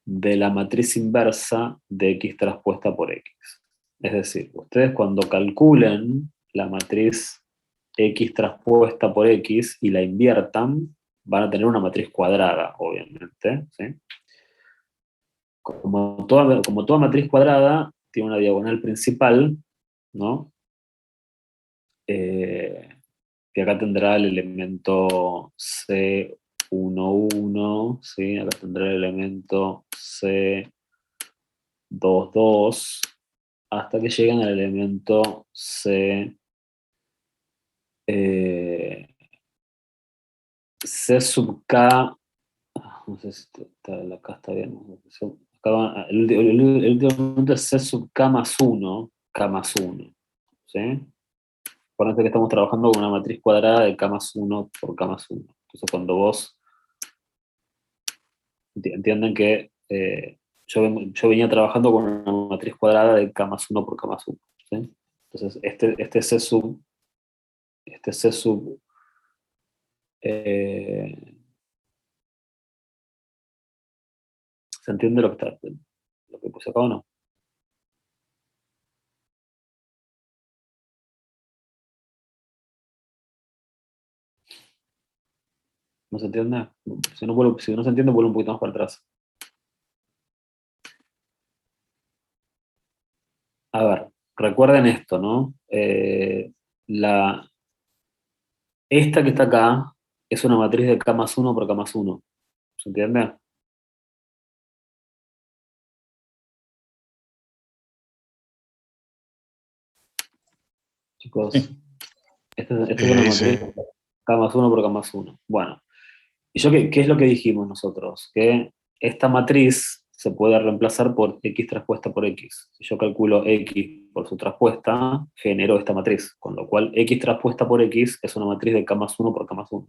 de la matriz inversa de x transpuesta por x. Es decir, ustedes cuando calculen la matriz x transpuesta por x y la inviertan, van a tener una matriz cuadrada, obviamente, ¿sí? Como toda matriz cuadrada, tiene una diagonal principal, ¿no? Que acá tendrá el elemento C11, ¿sí? Acá tendrá el elemento C22, hasta que llegan al elemento C sub K, no sé si acá está bien, acá el último elemento es C sub K más 1, ¿sí? Acuérdense que estamos trabajando con una matriz cuadrada de K más 1 por K más 1. Entonces cuando vos entienden que yo venía trabajando con una matriz cuadrada de K más 1 por K más 1, ¿sí? Entonces este C sub ¿se entiende lo que puse acá o no? ¿No se entiende? Si no se entiende, vuelvo un poquito más para atrás. A ver, recuerden esto, ¿no? Esta que está acá es una matriz de K más 1 por K más 1. ¿Se entiende? Chicos, Sí. esta es una matriz de K más 1 por K más 1. Bueno, ¿y qué es lo que dijimos nosotros? Que esta matriz se puede reemplazar por X transpuesta por X. Si yo calculo X por su transpuesta, genero esta matriz, con lo cual X transpuesta por X es una matriz de K más 1 por K más 1.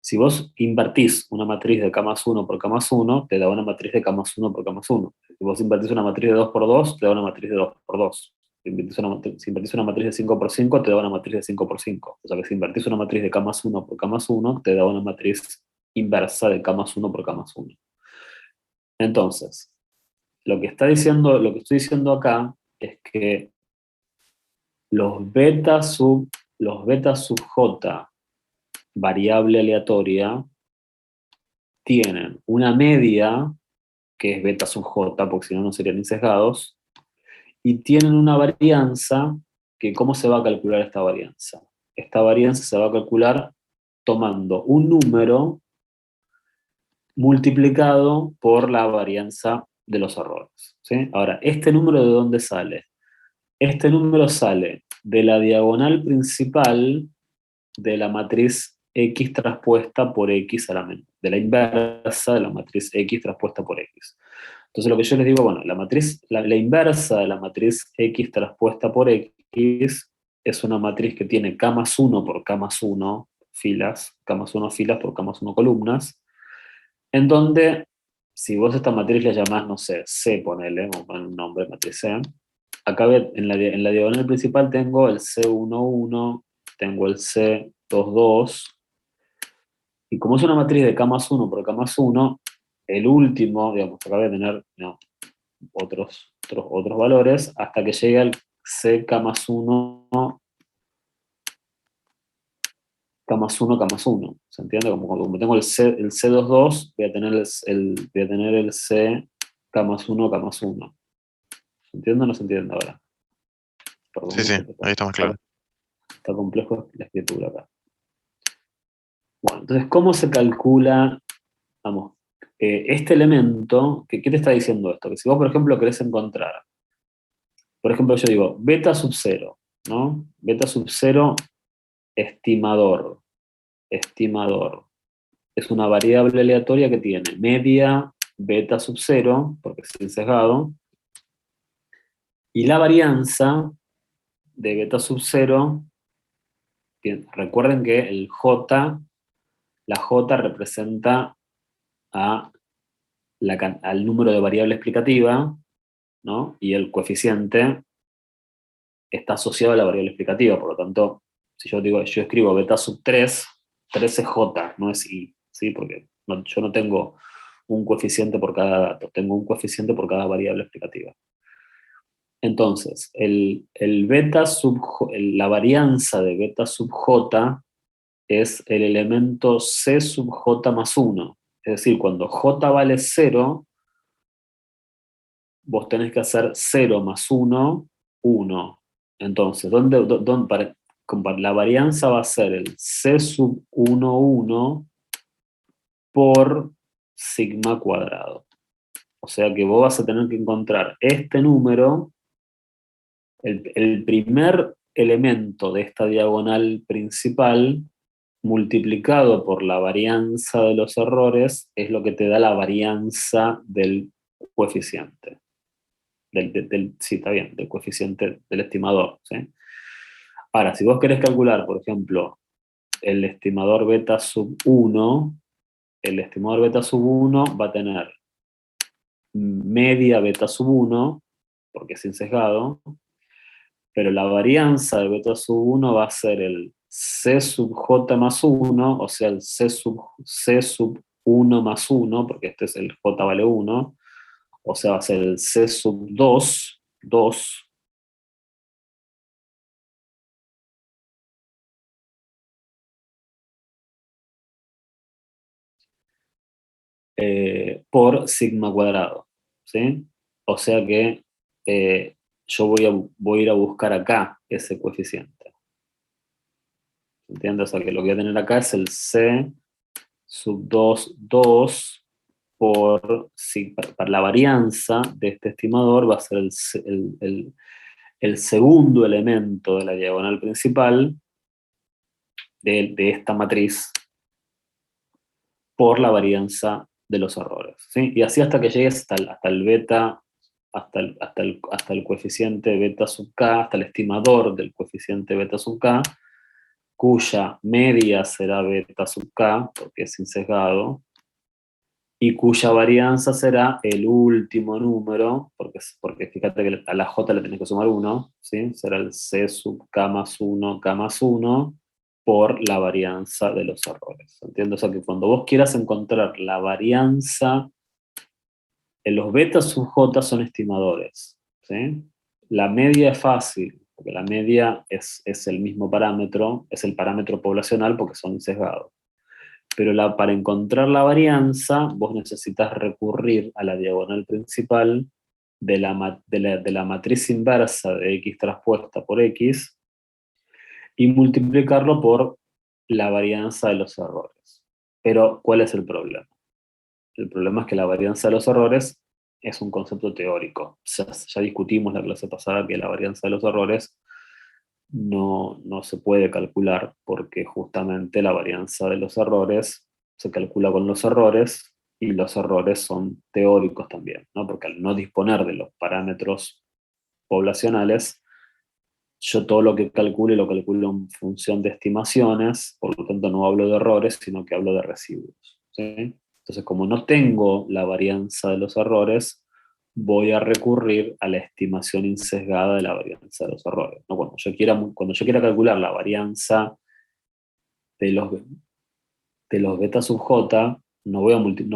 Si vos invertís una matriz de K más 1 por K más 1, te da una matriz de K más 1 por K más 1. Si vos invertís una matriz de 2 por 2, te da una matriz de 2 por 2. Si invertís una matriz de 5 por 5, te da una matriz de 5 por 5. O sea que si invertís una matriz de K más 1 por K más 1, te da una matriz inversa de K más 1 por K más 1. Entonces, lo que estoy diciendo acá es que los beta sub j variable aleatoria tienen una media, que es beta sub j, porque si no, no serían insesgados, y tienen una varianza, que ¿cómo se va a calcular esta varianza? Esta varianza se va a calcular tomando un número multiplicado por la varianza de los errores, ¿sí? Ahora, ¿este número de dónde sale? Este número sale de la diagonal principal de la matriz X transpuesta por X a la menor, de la inversa de la matriz X transpuesta por X. Entonces lo que yo les digo, bueno, la inversa de la matriz X transpuesta por X es una matriz que tiene K más 1 por K más 1 filas, K más 1 filas por K más 1 columnas, en donde, si vos esta matriz la llamás, no sé, C, ponele, vamos a poner un nombre, matriz C, acá en la diagonal principal tengo el C11, tengo el C22, y como es una matriz de K más 1 por K más 1, el último, digamos, acá voy a tener otros valores, hasta que llegue al CK más 1, K más 1, K más 1. ¿Se entiende? Como tengo el C22, voy a tener el C K más 1, K más 1. ¿Se entiende o no se entiende ahora? Perdón, Sí, sí, ahí está más claro. Está complejo la escritura acá. Bueno, entonces, ¿cómo se calcula, vamos, este elemento? ¿Qué te está diciendo esto? Que si vos, por ejemplo, querés encontrar, por ejemplo, yo digo beta sub 0, ¿no? Beta sub 0 estimador. Es una variable aleatoria que tiene media beta sub 0, porque es el sesgado, y la varianza de beta sub 0, recuerden que la J representa al número de variable explicativa, ¿no? Y el coeficiente está asociado a la variable explicativa, por lo tanto, si yo escribo beta sub 3, 3 es J, no es I, ¿sí? Porque yo no tengo un coeficiente por cada dato, tengo un coeficiente por cada variable explicativa. Entonces, la varianza de beta sub J es el elemento C sub J más 1. Es decir, cuando J vale 0, vos tenés que hacer 0 más 1, 1. Entonces, la varianza va a ser el C sub 1, 1 por sigma cuadrado. O sea que vos vas a tener que encontrar este número, el primer elemento de esta diagonal principal, multiplicado por la varianza de los errores, es lo que te da la varianza del coeficiente. Sí, está bien, del coeficiente del estimador, ¿sí? Ahora, si vos querés calcular, por ejemplo, el estimador beta sub 1, el estimador beta sub 1 va a tener media beta sub 1, porque es sin sesgado, pero la varianza de beta sub 1 va a ser el C sub J más 1, o sea, el C sub 1 más 1, porque este es el J vale 1, o sea, va a ser el C sub 2, 2, por sigma cuadrado, ¿sí? O sea que yo voy a ir a buscar acá ese coeficiente. ¿Entiendes? O sea que lo que voy a tener acá es el C sub 2, 2 para la varianza de este estimador va a ser el segundo elemento de la diagonal principal de esta matriz por la varianza de los errores, ¿sí? Y así hasta que llegues hasta el beta, hasta el coeficiente beta sub k, hasta el estimador del coeficiente beta sub k, cuya media será beta sub k, porque es sin sesgado, y cuya varianza será el último número, porque fíjate que a la j le tenés que sumar 1, ¿sí? Será el c sub k más 1, k más 1, por la varianza de los errores. ¿Entiendes? O sea que cuando vos quieras encontrar la varianza, los beta sub j son estimadores, ¿sí? La media es fácil, porque la media es el mismo parámetro, es el parámetro poblacional porque son sesgados. Pero para encontrar la varianza, vos necesitas recurrir a la diagonal principal de la matriz inversa de x traspuesta por x y multiplicarlo por la varianza de los errores. Pero, ¿cuál es el problema? El problema es que la varianza de los errores es un concepto teórico. Ya discutimos la clase pasada que la varianza de los errores no se puede calcular porque justamente la varianza de los errores se calcula con los errores y los errores son teóricos también, ¿no? Porque al no disponer de los parámetros poblacionales, yo todo lo que calcule lo calculo en función de estimaciones, por lo tanto no hablo de errores, sino que hablo de residuos, ¿sí? Entonces, como no tengo la varianza de los errores, voy a recurrir a la estimación insesgada de la varianza de los errores, ¿no? Cuando yo quiera calcular la varianza de los beta sub j, no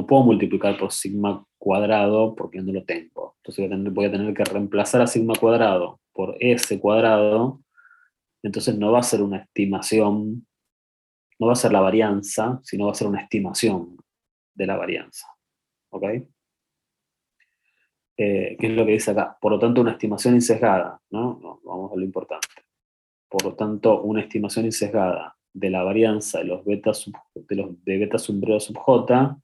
puedo multiplicar por sigma cuadrado porque no lo tengo. Entonces voy a tener que reemplazar a sigma cuadrado por s cuadrado. Entonces no va a ser una estimación, no va a ser la varianza, sino va a ser una estimación de la varianza. ¿Ok? ¿Qué es lo que dice acá? Por lo tanto, una estimación insesgada, ¿no? Vamos a lo importante. Por lo tanto, una estimación insesgada de la varianza de los beta de beta sub sub j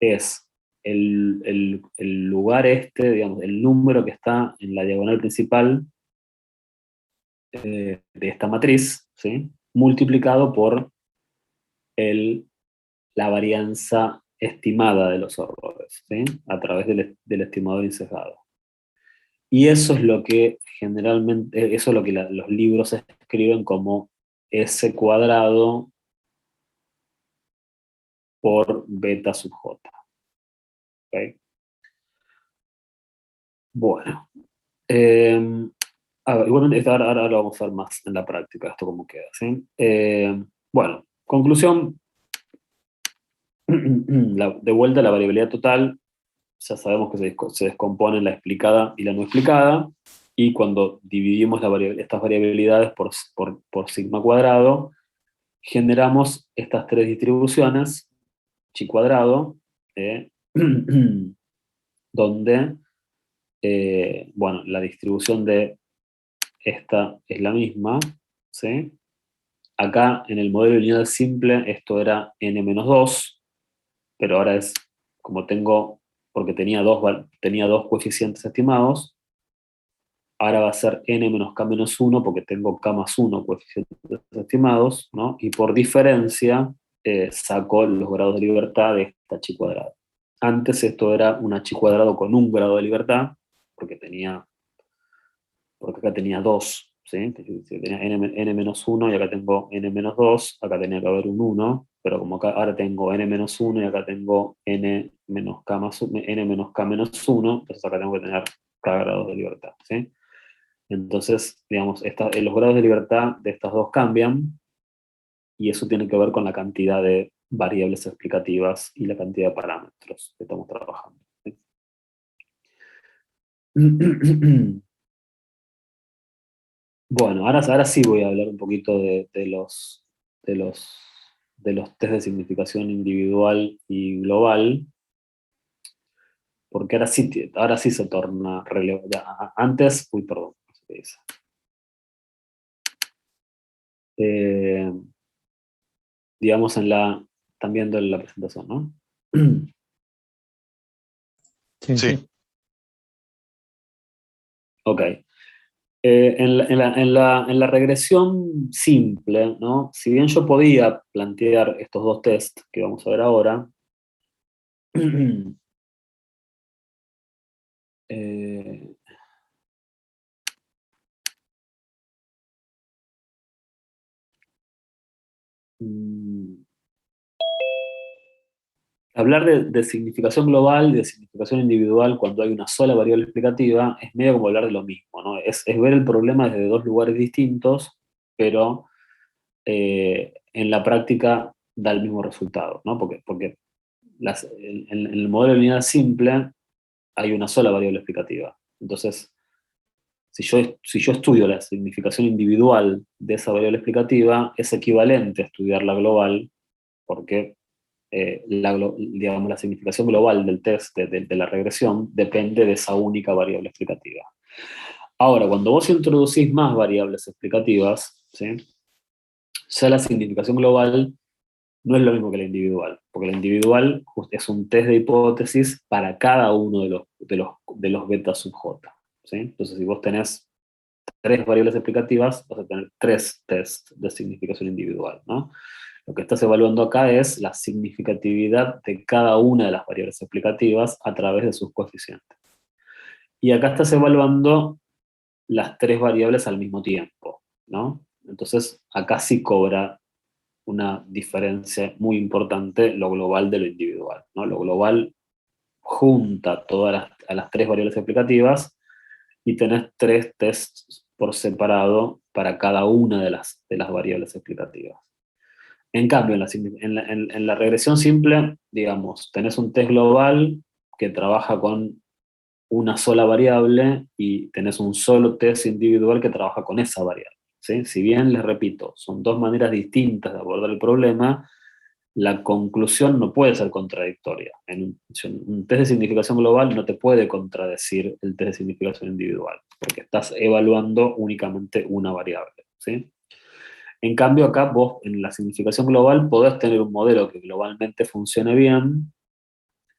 es el lugar digamos, el número que está en la diagonal principal de esta matriz, ¿sí? Multiplicado por la varianza estimada de los errores, ¿sí? A través del estimador insesgado. Y eso es lo que generalmente, eso es lo que los libros escriben como S cuadrado por beta sub j. ¿Okay? Bueno. Igualmente, ahora lo vamos a ver más en la práctica, esto cómo queda, ¿sí? Bueno, conclusión. De vuelta a la variabilidad total, ya sabemos que se descompone en la explicada y la no explicada, y cuando dividimos estas variabilidades por sigma cuadrado, generamos estas tres distribuciones, chi cuadrado, donde, bueno, la distribución de esta es la misma, ¿sí? Acá en el modelo lineal simple esto era n-2, pero ahora es, como porque tenía dos coeficientes estimados, ahora va a ser n-k-1 porque tengo k+1 coeficientes estimados, ¿no? Y por diferencia saco los grados de libertad de esta chi cuadrado. Antes esto era una chi cuadrado con un grado de libertad, porque acá tenía 2, ¿sí? Tenía n-1 y acá tengo n-2, acá tenía que haber un 1, pero como acá ahora tengo n-1 y acá tengo n-k-1, entonces acá tengo que tener k grados de libertad, ¿sí? Entonces, digamos, los grados de libertad de estas dos cambian, y eso tiene que ver con la cantidad de variables explicativas y la cantidad de parámetros que estamos trabajando, ¿sí? Bueno, ahora sí voy a hablar un poquito de los test de significación individual y global, porque ahora sí se torna relevante. Antes, perdón, no sé qué dice. Digamos están viendo la presentación, ¿no? Sí, Sí. sí. Ok. En la regresión simple, ¿no? Si bien yo podía plantear estos dos tests que vamos a ver ahora, hablar de significación global y de significación individual cuando hay una sola variable explicativa es medio como hablar de lo mismo, ¿no? Es ver el problema desde dos lugares distintos, pero en la práctica da el mismo resultado, ¿no? Porque en el modelo lineal simple hay una sola variable explicativa. Entonces, si yo estudio la significación individual de esa variable explicativa, es equivalente a estudiar la global, porque digamos, la significación global del test de la regresión depende de esa única variable explicativa. Ahora, cuando vos introducís más variables explicativas, ¿sí? Ya la significación global no es lo mismo que la individual, porque la individual es un test de hipótesis para cada uno de los beta sub j, ¿sí? Entonces, si vos tenés tres variables explicativas, vas a tener tres tests de significación individual, ¿no? Lo que estás evaluando acá es la significatividad de cada una de las variables explicativas a través de sus coeficientes. Y acá estás evaluando las tres variables al mismo tiempo, ¿no? Entonces, acá sí cobra una diferencia muy importante lo global de lo individual, ¿no? Lo global junta a las tres variables explicativas y tenés tres tests por separado para cada una de las variables explicativas. En cambio, en la regresión simple, digamos, tenés un test global que trabaja con una sola variable y tenés un solo test individual que trabaja con esa variable, ¿sí? Si bien, les repito, son dos maneras distintas de abordar el problema, la conclusión no puede ser contradictoria. Un test de significación global no te puede contradecir el test de significación individual, porque estás evaluando únicamente una variable, ¿sí? En cambio, acá vos en la significación global podés tener un modelo que globalmente funcione bien,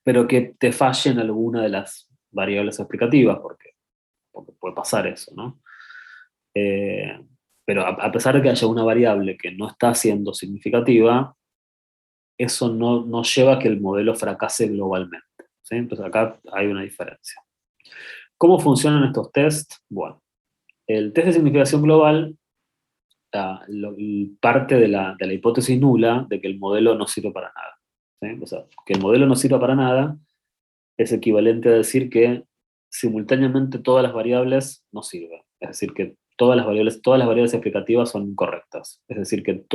pero que te falle en alguna de las variables explicativas, porque puede pasar eso, ¿no? Pero a pesar de que haya una variable que no está siendo significativa, eso no lleva a que el modelo fracase globalmente, ¿sí? Entonces acá hay una diferencia. ¿Cómo funcionan estos tests? Bueno, el test de significación global parte de la hipótesis nula de que el modelo no sirve para nada, ¿sí? O sea, que el modelo no sirva para nada es equivalente a decir que simultáneamente todas las variables no sirven. Es decir, que todas las variables explicativas son incorrectas. Es decir, que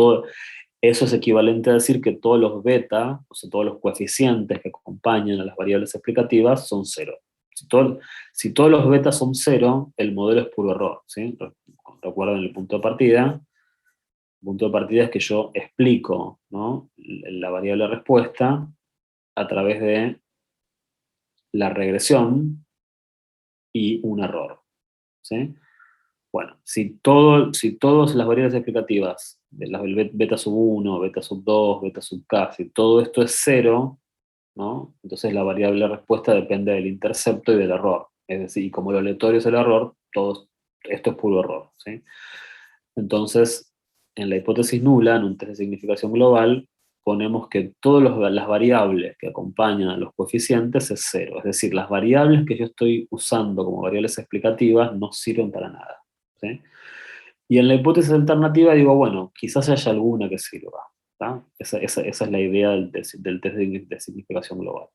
eso es equivalente a decir que todos los beta, o sea, todos los coeficientes que acompañan a las variables explicativas son cero. Si todos los betas son cero, el modelo es puro error, ¿sí? Recuerden el punto de partida. El punto de partida es que yo explico, ¿no?, la variable respuesta a través de la regresión y un error, ¿sí? Bueno, si todas las variables explicativas, el beta sub 1, beta sub 2, beta sub k, si todo esto es cero, ¿no?, entonces la variable respuesta depende del intercepto y del error. Es decir, y como lo aleatorio es el error, todo esto es puro error, ¿sí? Entonces, en la hipótesis nula, en un test de significación global, ponemos que todas las variables que acompañan a los coeficientes es cero. Es decir, las variables que yo estoy usando como variables explicativas no sirven para nada, ¿sí? Y en la hipótesis alternativa digo, bueno, quizás haya alguna que sirva, ¿tá? Esa es la idea del test de significación global.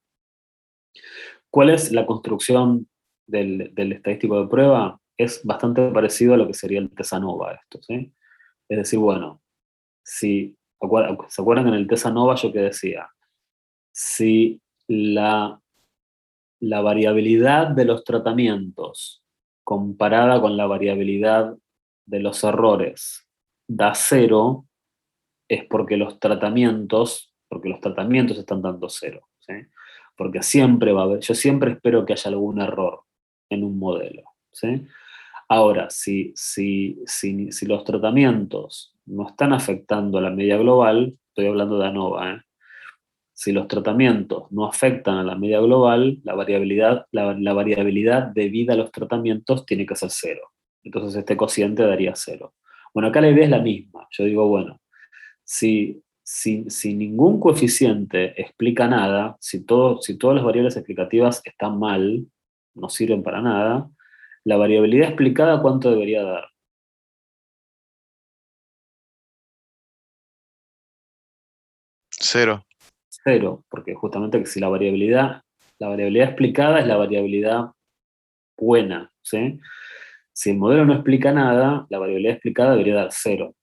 ¿Cuál es la construcción del estadístico de prueba? Es bastante parecido a lo que sería el test ANOVA esto, ¿sí? Es decir, bueno, ¿se acuerdan que en el test ANOVA yo que decía? Si la variabilidad de los tratamientos comparada con la variabilidad de los errores da cero, es porque los tratamientos están dando cero, ¿sí? Porque siempre va a haber, yo siempre espero que haya algún error en un modelo, ¿sí? Ahora, si los tratamientos no están afectando a la media global, estoy hablando de ANOVA, ¿eh? Si los tratamientos no afectan a la media global, la variabilidad debida a los tratamientos tiene que ser cero. Entonces este cociente daría cero. Bueno, acá la idea es la misma. Yo digo, bueno, si ningún coeficiente explica nada, si todas las variables explicativas están mal, no sirven para nada, la variabilidad explicada, ¿cuánto debería dar? Cero. Cero, porque justamente si la variabilidad explicada es la variabilidad buena, ¿sí? Si el modelo no explica nada, la variabilidad explicada debería dar cero.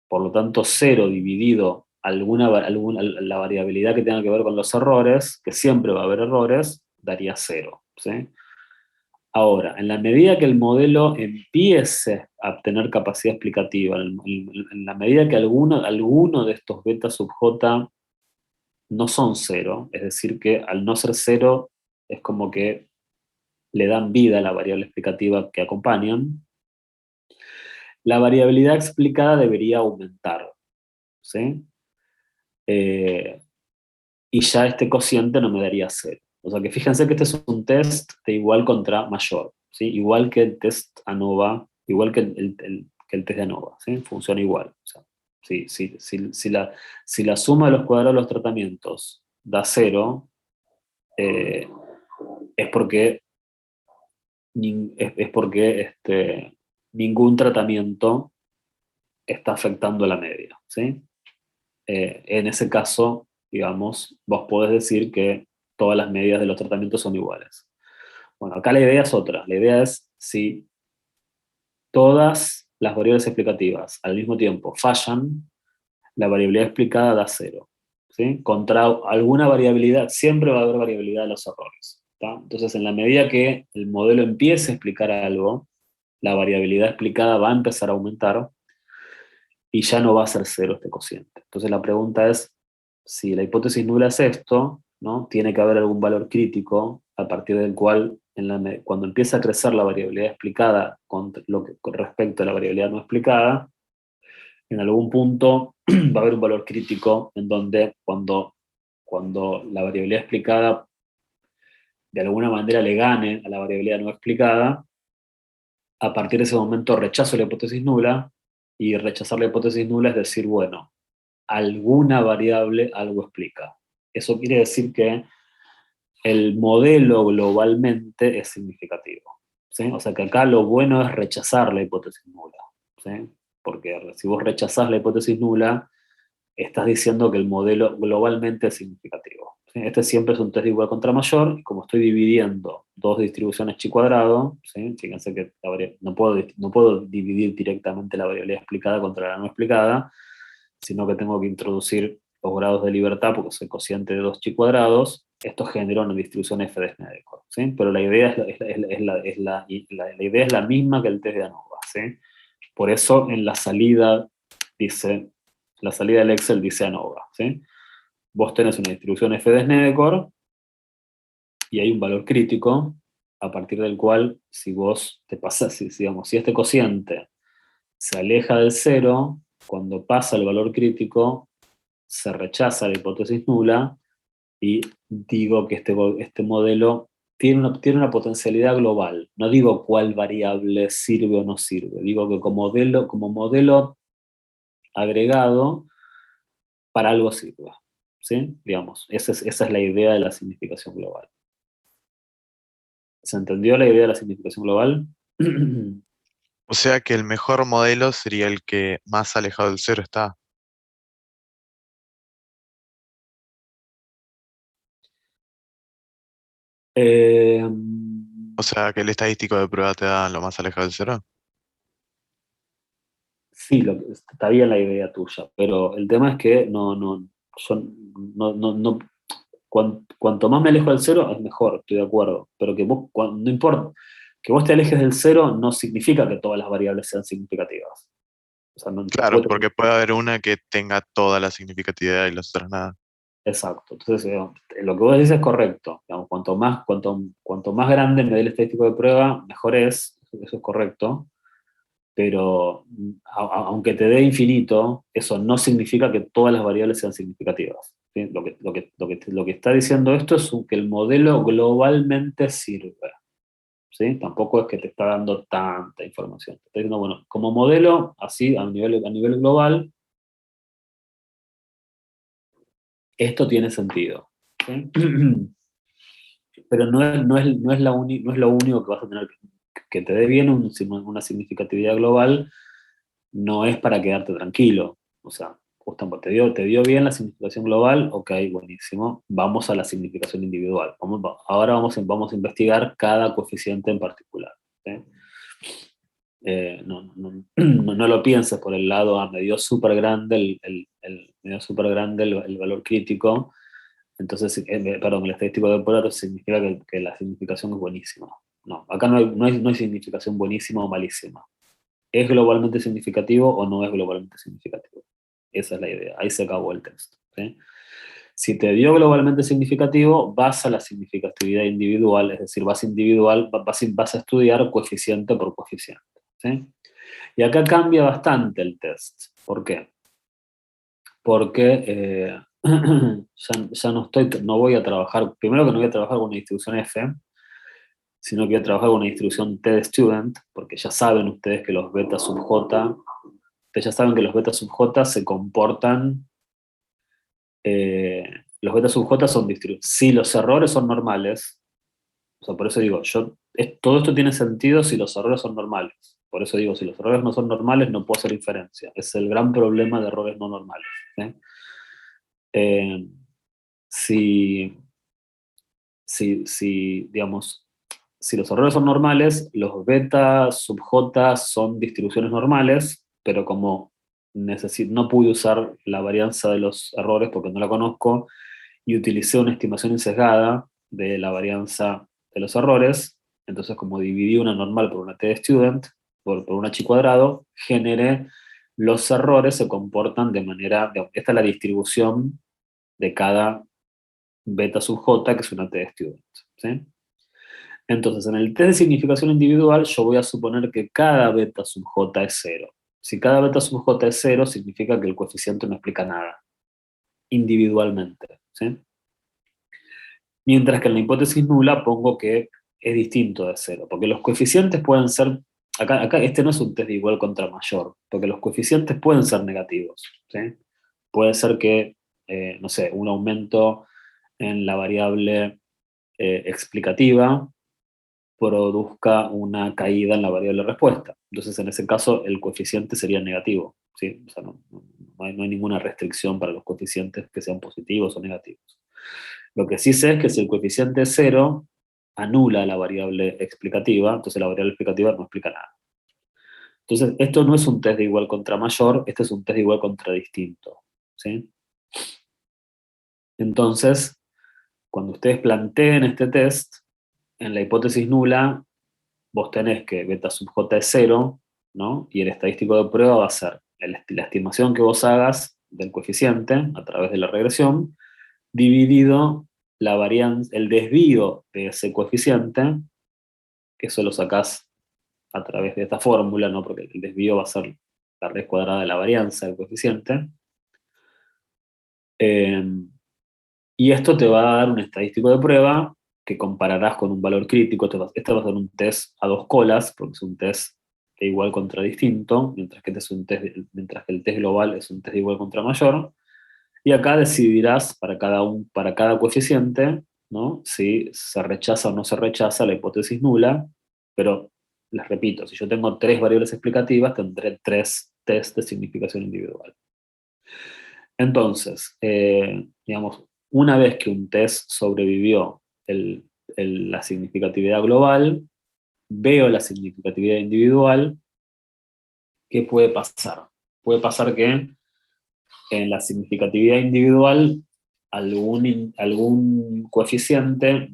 Por lo tanto, cero dividido la variabilidad que tenga que ver con los errores, que siempre va a haber errores, daría cero, ¿sí? Ahora, en la medida que el modelo empiece a tener capacidad explicativa, en la medida que alguno de estos beta sub j no son cero, es decir, que al no ser cero es como que le dan vida a la variable explicativa que acompañan, la variabilidad explicada debería aumentar, ¿sí? Y ya este cociente no me daría cero. O sea que fíjense que este es un test de igual contra mayor, ¿sí? Igual que el test ANOVA, igual que que el test de ANOVA, ¿sí? Funciona igual. O sea, si la suma de los cuadrados de los tratamientos da cero, es porque ningún tratamiento está afectando la media, ¿sí? En ese caso, digamos, vos podés decir que todas las medidas de los tratamientos son iguales. Bueno, acá la idea es otra. La idea es si todas las variables explicativas al mismo tiempo fallan, la variabilidad explicada da 0. ¿Sí? Contra alguna variabilidad, siempre va a haber variabilidad de los errores. ¿Tá? Entonces, en la medida que el modelo empiece a explicar algo, la variabilidad explicada va a empezar a aumentar y ya no va a ser 0 este cociente. Entonces, la pregunta es, si la hipótesis nula es esto, ¿no? Tiene que haber algún valor crítico a partir del cual, cuando empieza a crecer la variabilidad explicada con respecto a la variabilidad no explicada, en algún punto va a haber un valor crítico en donde cuando la variabilidad explicada de alguna manera le gane a la variabilidad no explicada, a partir de ese momento rechazo la hipótesis nula, y rechazar la hipótesis nula es decir, bueno, alguna variable algo explica. Eso quiere decir que el modelo globalmente es significativo, ¿sí? O sea que acá lo bueno es rechazar la hipótesis nula, ¿sí? Porque si vos rechazás la hipótesis nula, estás diciendo que el modelo globalmente es significativo, ¿sí? Este siempre es un test de igual contra mayor, y como estoy dividiendo dos distribuciones chi cuadrado, ¿sí? Fíjense que no puedo dividir directamente la variabilidad explicada contra la no explicada, sino que tengo que introducir los grados de libertad porque soy cociente de 2 chi cuadrados. Esto genera una distribución f de Snedeker, ¿sí? Pero la idea la idea es la misma que el test de ANOVA, ¿sí? Por eso en la salida del Excel dice ANOVA, ¿sí? Vos tenés una distribución f de Snedeker y hay un valor crítico a partir del cual, si vos te pasás, si este cociente se aleja del 0, cuando pasa el valor crítico, se rechaza la hipótesis nula y digo que este modelo tiene una potencialidad global. No digo cuál variable sirve o no sirve, digo que como modelo agregado para algo sirve, ¿sí? Digamos, esa es la idea de la significación global. ¿Se entendió la idea de la significación global? O sea que el mejor modelo sería el que más alejado del cero está. Eh, O sea que el estadístico de prueba te da lo más alejado del cero. sí, está bien la idea tuya, pero el tema es que cuanto más me alejo del 0 es mejor, estoy de acuerdo, pero que vos, no importa, que vos te alejes del 0 no significa que todas las variables sean significativas. O sea, Claro, porque puede haber una que tenga toda la significatividad y las otras nada. exacto. Entonces, lo que vos decís es correcto. Digamos, cuanto más grande el nivel estadístico de prueba, mejor es, eso es correcto, pero aunque te dé infinito, eso no significa que todas las variables sean significativas, ¿sí? Lo que está diciendo esto es que el modelo globalmente sirve, ¿sí? Tampoco es que te está dando tanta información. Te está diciendo, bueno, como modelo, así a nivel global, esto tiene sentido, ¿sí? Pero no es lo único que vas a tener que te dé bien una significatividad global, no es para quedarte tranquilo. O sea, justamente te dio bien la significación global, ok, buenísimo, vamos a la significación individual. Ahora vamos a investigar cada coeficiente en particular, ¿sí? No lo pienses por el lado, me dio súper grande el valor crítico, entonces, perdón, el estadístico de prueba significa que la significación es buenísima. No, acá no hay significación buenísima o malísima. ¿Es globalmente significativo o no es globalmente significativo? Esa es la idea, ahí se acabó el texto, ¿sí? Si te dio globalmente significativo, vas a la significatividad individual, es decir, vas a estudiar coeficiente por coeficiente, ¿sí? Y acá cambia bastante el test. ¿Por qué? Porque no voy a trabajar, primero que no voy a trabajar con una distribución F, sino que voy a trabajar con una distribución T de student, porque ya saben ustedes que los beta sub j, ustedes ya saben que los beta sub j se comportan, los beta sub j son distribuciones. Si los errores son normales, o sea, por eso digo, todo esto tiene sentido si los errores son normales. Por eso digo, si los errores no son normales, no puedo hacer inferencia. Es el gran problema de errores no normales. ¿Sí? Digamos, si los errores son normales, los beta sub j son distribuciones normales, pero como no pude usar la varianza de los errores porque no la conozco, y utilicé una estimación sesgada de la varianza de los errores, entonces como dividí una normal por una t de student, por una chi cuadrado, generé los errores se comportan de manera, esta es la distribución de cada beta sub j, que es una t de student. ¿Sí? Entonces, en el test de significación individual, yo voy a suponer que cada beta sub j es 0. Si cada beta sub j es 0, significa que el coeficiente no explica nada, individualmente. ¿Sí? Mientras que en la hipótesis nula pongo que es distinto de 0, porque los coeficientes pueden ser, acá este no es un test de igual contra mayor, porque los coeficientes pueden ser negativos. ¿Sí? Puede ser que, no sé, un aumento en la variable explicativa produzca una caída en la variable respuesta. Entonces, en ese caso, el coeficiente sería negativo. ¿Sí? O sea, no hay ninguna restricción para los coeficientes que sean positivos o negativos. Lo que sí sé es que si el coeficiente es 0, anula la variable explicativa, entonces la variable explicativa no explica nada. Entonces, esto no es un test de igual contra mayor, este es un test de igual contra distinto. ¿Sí? Entonces, cuando ustedes planteen este test, en la hipótesis nula, vos tenés que beta sub j es 0, ¿no? Y el estadístico de prueba va a ser la estimación que vos hagas del coeficiente a través de la regresión, dividido el desvío de ese coeficiente, que eso lo sacás a través de esta fórmula, ¿no? Porque el desvío va a ser la raíz cuadrada de la varianza del coeficiente. Y esto te va a dar un estadístico de prueba que compararás con un valor crítico. Este va a ser un test a dos colas, porque es un test de igual contra distinto, mientras que el test global es un test de igual contra mayor. Y acá decidirás para cada coeficiente, ¿no? Si se rechaza o no se rechaza la hipótesis nula, pero les repito, si yo tengo 3 variables explicativas, tendré 3 tests de significación individual. Entonces, digamos, una vez que un test sobrevivió la significatividad global, veo la significatividad individual, ¿qué puede pasar? Puede pasar que en la significatividad individual algún coeficiente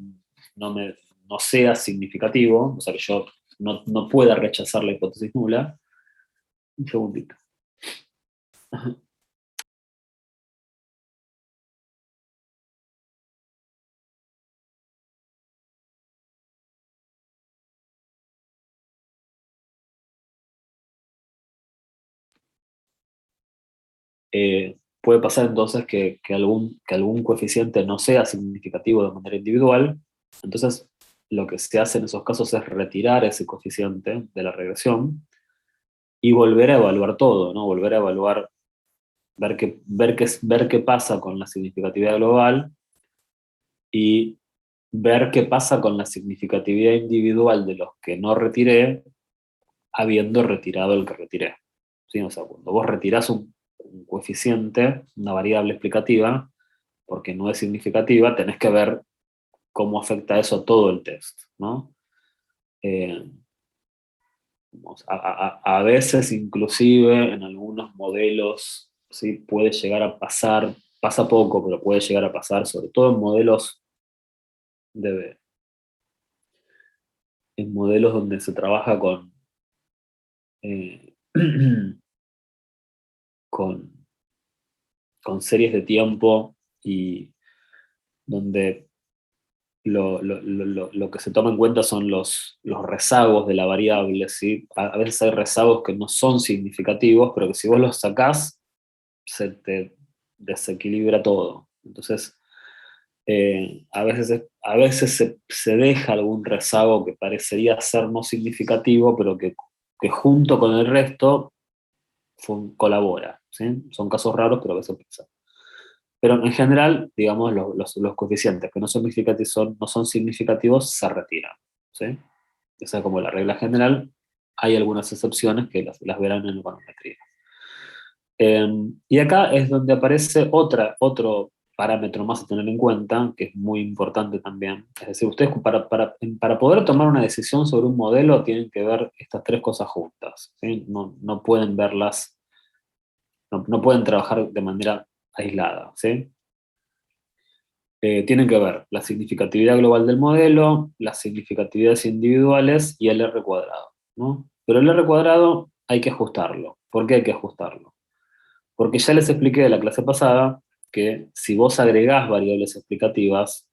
no sea significativo, o sea que yo no pueda rechazar la hipótesis nula. Un segundito. Puede pasar entonces que algún coeficiente no sea significativo de manera individual, entonces lo que se hace en esos casos es retirar ese coeficiente de la regresión y volver a evaluar todo, ¿no? Volver a evaluar, ver qué pasa con la significatividad global y ver qué pasa con la significatividad individual de los que no retiré, habiendo retirado el que retiré. ¿Sí? O sea, cuando vos retirás un coeficiente, una variable explicativa, porque no es significativa, tenés que ver cómo afecta eso a todo el test, ¿no? A veces, inclusive, en algunos modelos, ¿sí? Puede llegar a pasar, pasa poco, pero puede llegar a pasar, sobre todo en modelos donde se trabaja eh, con series de tiempo y donde lo que se toma en cuenta son los rezagos de la variable, ¿sí? A veces hay rezagos que no son significativos, pero que si vos los sacás, se te desequilibra todo. Entonces, a veces se deja algún rezago que parecería ser no significativo, pero que junto con el resto colabora. ¿Sí? Son casos raros, pero a veces pasa. Pero en general, digamos, los coeficientes que no son significativos se retiran. ¿Sí? Esa es como la regla general. hay algunas excepciones que las verán en econometría. Y acá es donde aparece otro parámetro más a tener en cuenta, que es muy importante también. Es decir, ustedes para poder tomar una decisión sobre un modelo tienen que ver estas tres cosas juntas, ¿sí? No pueden verlas, no pueden trabajar de manera aislada, ¿sí? Tienen que ver la significatividad global del modelo, las significatividades individuales y el R cuadrado, ¿no? Pero el R cuadrado hay que ajustarlo. ¿Por qué hay que ajustarlo? Porque ya les expliqué de la clase pasada que si vos agregás variables explicativas,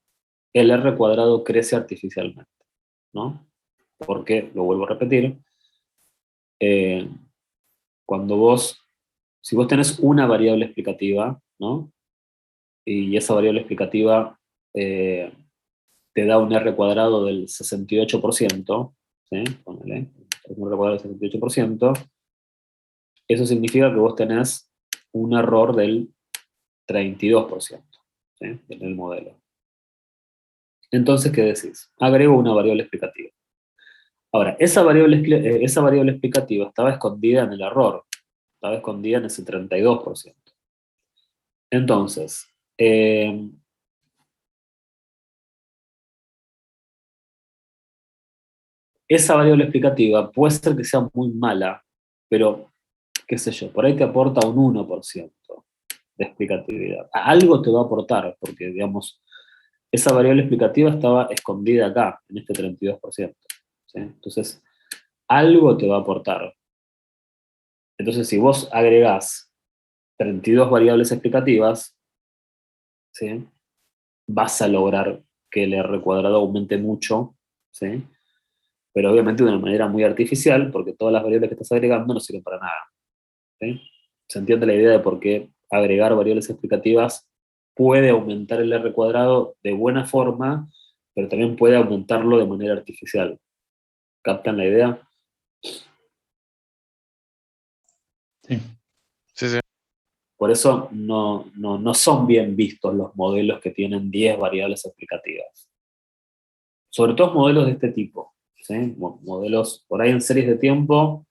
el R cuadrado crece artificialmente, ¿no? Porque, lo vuelvo a repetir, si vos tenés una variable explicativa, ¿no? Y esa variable explicativa te da un R cuadrado del 68%, ¿sí? Ponele, un R cuadrado del 68%, eso significa que vos tenés un error del 32%, ¿sí? En el modelo. Entonces, ¿qué decís? Agrego una variable explicativa. Ahora, esa variable explicativa estaba escondida en el error, estaba escondida en ese 32%. Entonces, esa variable explicativa puede ser que sea muy mala, pero, qué sé yo, por ahí te aporta un 1% de explicatividad. Algo te va a aportar, porque, digamos, esa variable explicativa estaba escondida acá, en este 32%. ¿Sí? Entonces, algo te va a aportar. Entonces, si vos agregás 32 variables explicativas, ¿sí? Vas a lograr que el R cuadrado aumente mucho, ¿sí? Pero obviamente de una manera muy artificial, porque todas las variables que estás agregando no sirven para nada. ¿Sí? ¿Se entiende la idea de por qué agregar variables explicativas puede aumentar el R cuadrado de buena forma, pero también puede aumentarlo de manera artificial? ¿Captan la idea? Sí. Sí, sí. Por eso no son bien vistos los modelos que tienen 10 variables explicativas. Sobre todo modelos de este tipo, ¿sí? Modelos por ahí en series de tiempo.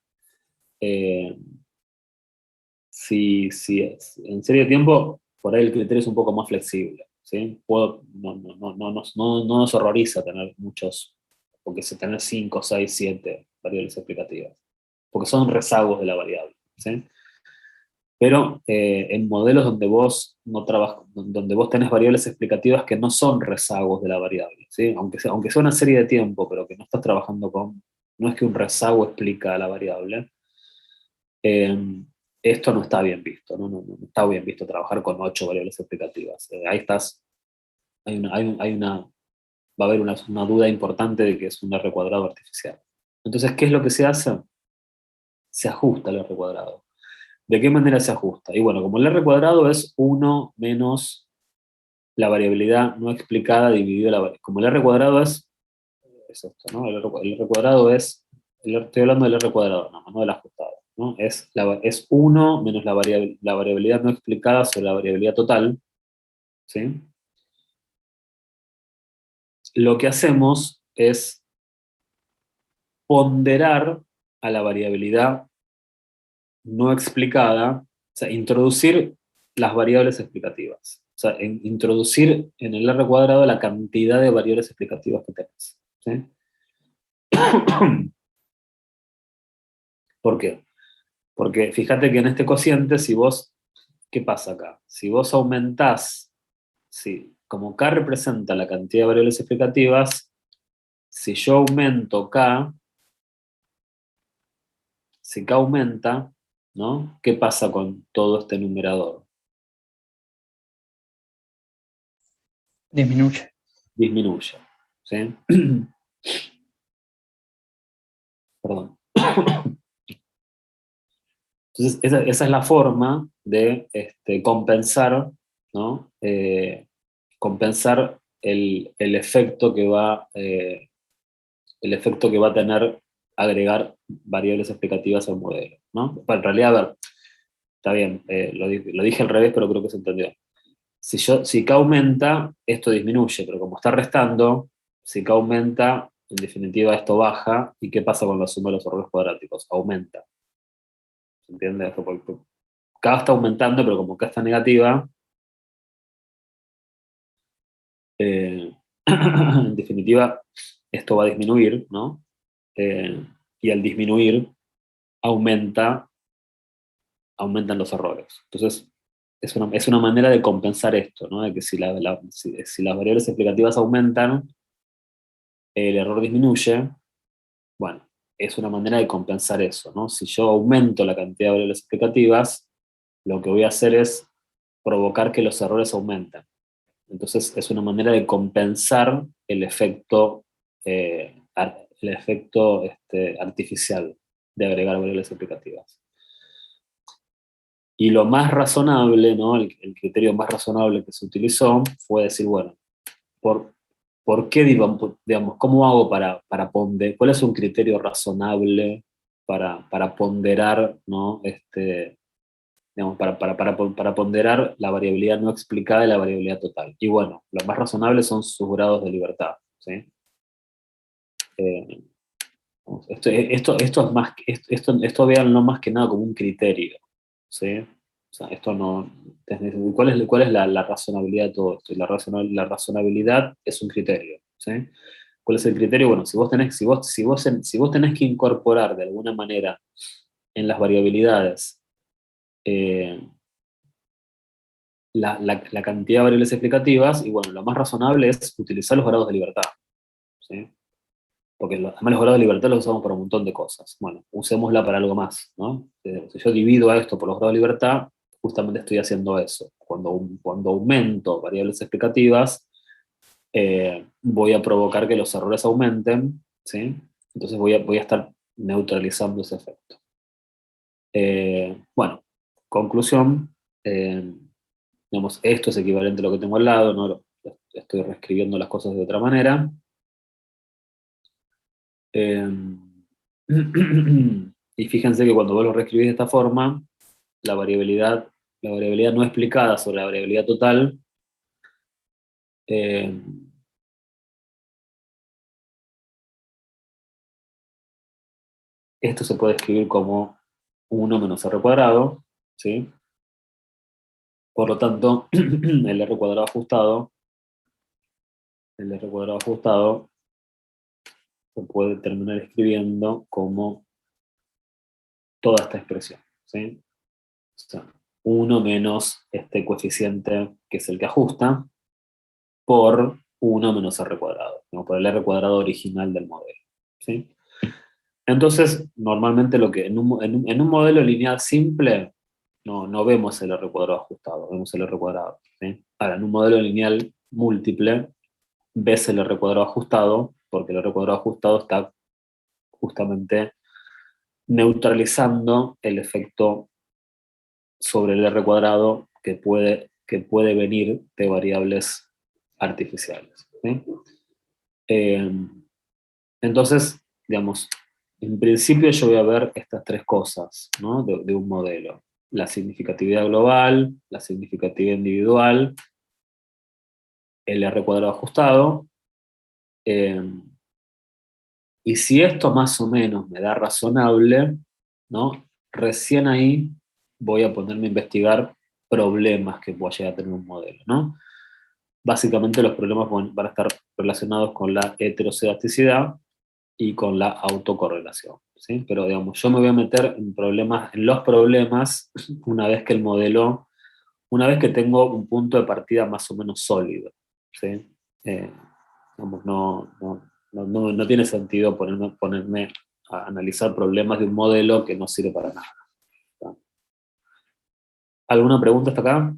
Si en serie de tiempo, por ahí el criterio es un poco más flexible, ¿sí? No nos horroriza tener muchos, porque se tener 5, 6, 7 variables explicativas, porque son rezagos de la variable, ¿sí? Pero en modelos donde vos no trabajas, donde vos tenés variables explicativas que no son rezagos de la variable, ¿sí? Aunque sea una serie de tiempo, pero que no estás trabajando no es que un rezago explica a la variable, esto no está bien visto, no está bien visto trabajar con 8 variables explicativas. Ahí estás, va a haber una duda importante de que es un R cuadrado artificial. Entonces, ¿qué es lo que se hace? Se ajusta el R cuadrado. ¿De qué manera se ajusta? Y bueno, como el R cuadrado es 1 menos la variabilidad no explicada dividido la variabilidad. Como el R cuadrado es esto, ¿no? El R cuadrado es, estoy hablando del R cuadrado, no del ajustado, ¿no? Es 1 menos la variabilidad no explicada sobre la variabilidad total, ¿sí? Lo que hacemos es ponderar a la variabilidad no explicada, o sea, introducir las variables explicativas. O sea, introducir en el R cuadrado la cantidad de variables explicativas que tenés, ¿sí? ¿Por qué? Porque fíjate que en este cociente, ¿qué pasa acá? Si vos aumentás, como K representa la cantidad de variables explicativas, si yo aumento K, si K aumenta, ¿no? ¿Qué pasa con todo este numerador? Disminuye. Disminuye, ¿sí? Perdón. Entonces, esa es la forma de compensar, ¿no? Compensar el efecto que va a tener agregar variables explicativas al modelo, ¿no? Bueno, en realidad, a ver, está bien, lo dije al revés, pero creo que se entendió. Si K aumenta, esto disminuye, pero como está restando, si K aumenta, En definitiva, esto baja. ¿Y qué pasa con la suma de los errores cuadráticos? Aumenta. ¿Se entiende? Porque K está aumentando, pero como K está negativa, en definitiva, esto va a disminuir, ¿no? Y al disminuir, aumentan los errores. Entonces, es una manera de compensar esto, ¿no? De que si las variables explicativas aumentan, el error disminuye. Bueno, es una manera de compensar eso, ¿no? Si yo aumento la cantidad de variables explicativas, lo que voy a hacer es provocar que los errores aumenten. Entonces, es una manera de compensar el efecto, artificial de agregar variables explicativas. Y lo más razonable, ¿no? El criterio más razonable que se utilizó fue decir, bueno, ¿por qué, digamos, cómo hago para ponderar? ¿Cuál es un criterio razonable para ponderar, ¿no? Digamos, para ponderar la variabilidad no explicada y la variabilidad total? Y bueno, lo más razonable son sus grados de libertad, ¿sí? Esto es más, esto véanlo más que nada como un criterio, ¿sí? O sea, esto no... ¿Cuál es la razonabilidad de todo esto? Y la razonabilidad es un criterio, ¿sí? ¿Cuál es el criterio? Bueno, si vos tenés que incorporar de alguna manera en las variabilidades la cantidad de variables explicativas, y bueno, lo más razonable es utilizar los grados de libertad, ¿sí? Porque además los grados de libertad los usamos para un montón de cosas. Bueno, usémosla para algo más, ¿no? Si yo divido a esto por los grados de libertad, justamente estoy haciendo eso. Cuando aumento variables explicativas, voy a provocar que los errores aumenten, ¿sí? Entonces voy a estar neutralizando ese efecto. Bueno, conclusión, digamos, esto es equivalente a lo que tengo al lado, ¿no? Estoy reescribiendo las cosas de otra manera. Y fíjense que cuando vos lo reescribís de esta forma, la variabilidad no explicada sobre la variabilidad total, esto se puede escribir como 1 menos r cuadrado, ¿sí? Por lo tanto, el r cuadrado ajustado se puede terminar escribiendo como toda esta expresión, ¿sí? O sea, 1 menos este coeficiente, que es el que ajusta, por 1 menos r cuadrado, ¿no? Por el r cuadrado original del modelo, ¿sí? Entonces, normalmente en un modelo lineal simple, no vemos el r cuadrado ajustado, vemos el r cuadrado, ¿sí? Ahora, en un modelo lineal múltiple, ves el r cuadrado ajustado, porque el r cuadrado ajustado está justamente neutralizando el efecto sobre el r cuadrado que puede venir de variables artificiales, ¿sí? Entonces, digamos, en principio yo voy a ver estas tres cosas, ¿no? de un modelo. La significatividad global, la significatividad individual, el r cuadrado ajustado. Y si esto más o menos me da razonable, ¿no? Recién ahí voy a ponerme a investigar problemas que pueda llegar a tener un modelo, ¿no? Básicamente los problemas van a estar relacionados con la heteroscedasticidad y con la autocorrelación, ¿sí? Pero digamos, yo me voy a meter en los problemas una vez que tengo un punto de partida más o menos sólido, ¿sí? Digamos, no tiene sentido ponerme a analizar problemas de un modelo que no sirve para nada, ¿tá? ¿Alguna pregunta hasta acá?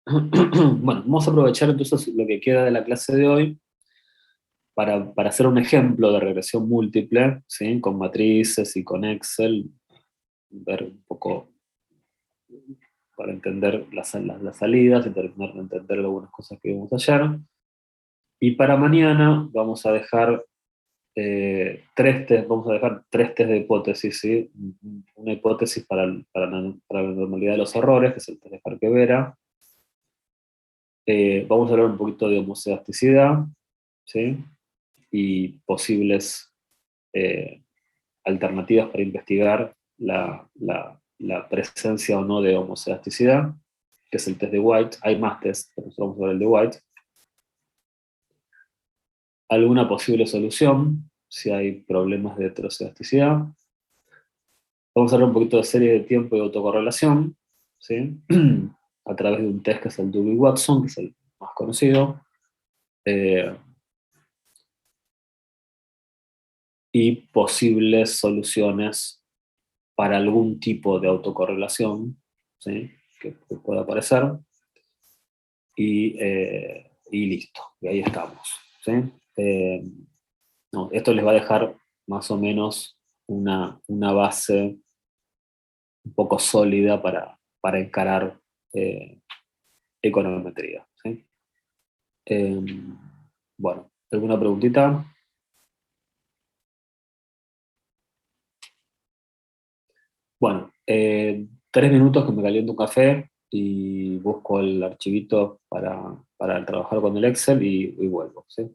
Bueno, vamos a aprovechar entonces lo que queda de la clase de hoy para hacer un ejemplo de regresión múltiple, ¿sí? Con matrices y con Excel, ver un poco para entender las salidas y terminar de entender algunas cosas que vimos ayer. Y para mañana vamos a dejar vamos a dejar tres test de hipótesis, ¿sí? Una hipótesis para la normalidad de los errores, que es el test de Jarque-Vera. Vamos a hablar un poquito de homocedasticidad, ¿sí? Y posibles alternativas para investigar la presencia o no de homocedasticidad, que es el test de White. Hay más tests, pero nosotros vamos a ver el de White. Alguna posible solución, si hay problemas de heterocedasticidad. Vamos a hablar un poquito de series de tiempo y autocorrelación, ¿sí? A través de un test que es el Dewey-Watson, que es el más conocido. Y posibles soluciones para algún tipo de autocorrelación, ¿sí? que pueda aparecer. Y listo, y ahí estamos, ¿sí? Esto les va a dejar más o menos una base un poco sólida para encarar econometría, ¿sí? Bueno, ¿alguna preguntita? Bueno, 3 minutos que me caliento un café y busco el archivito para trabajar con el Excel y vuelvo, ¿sí?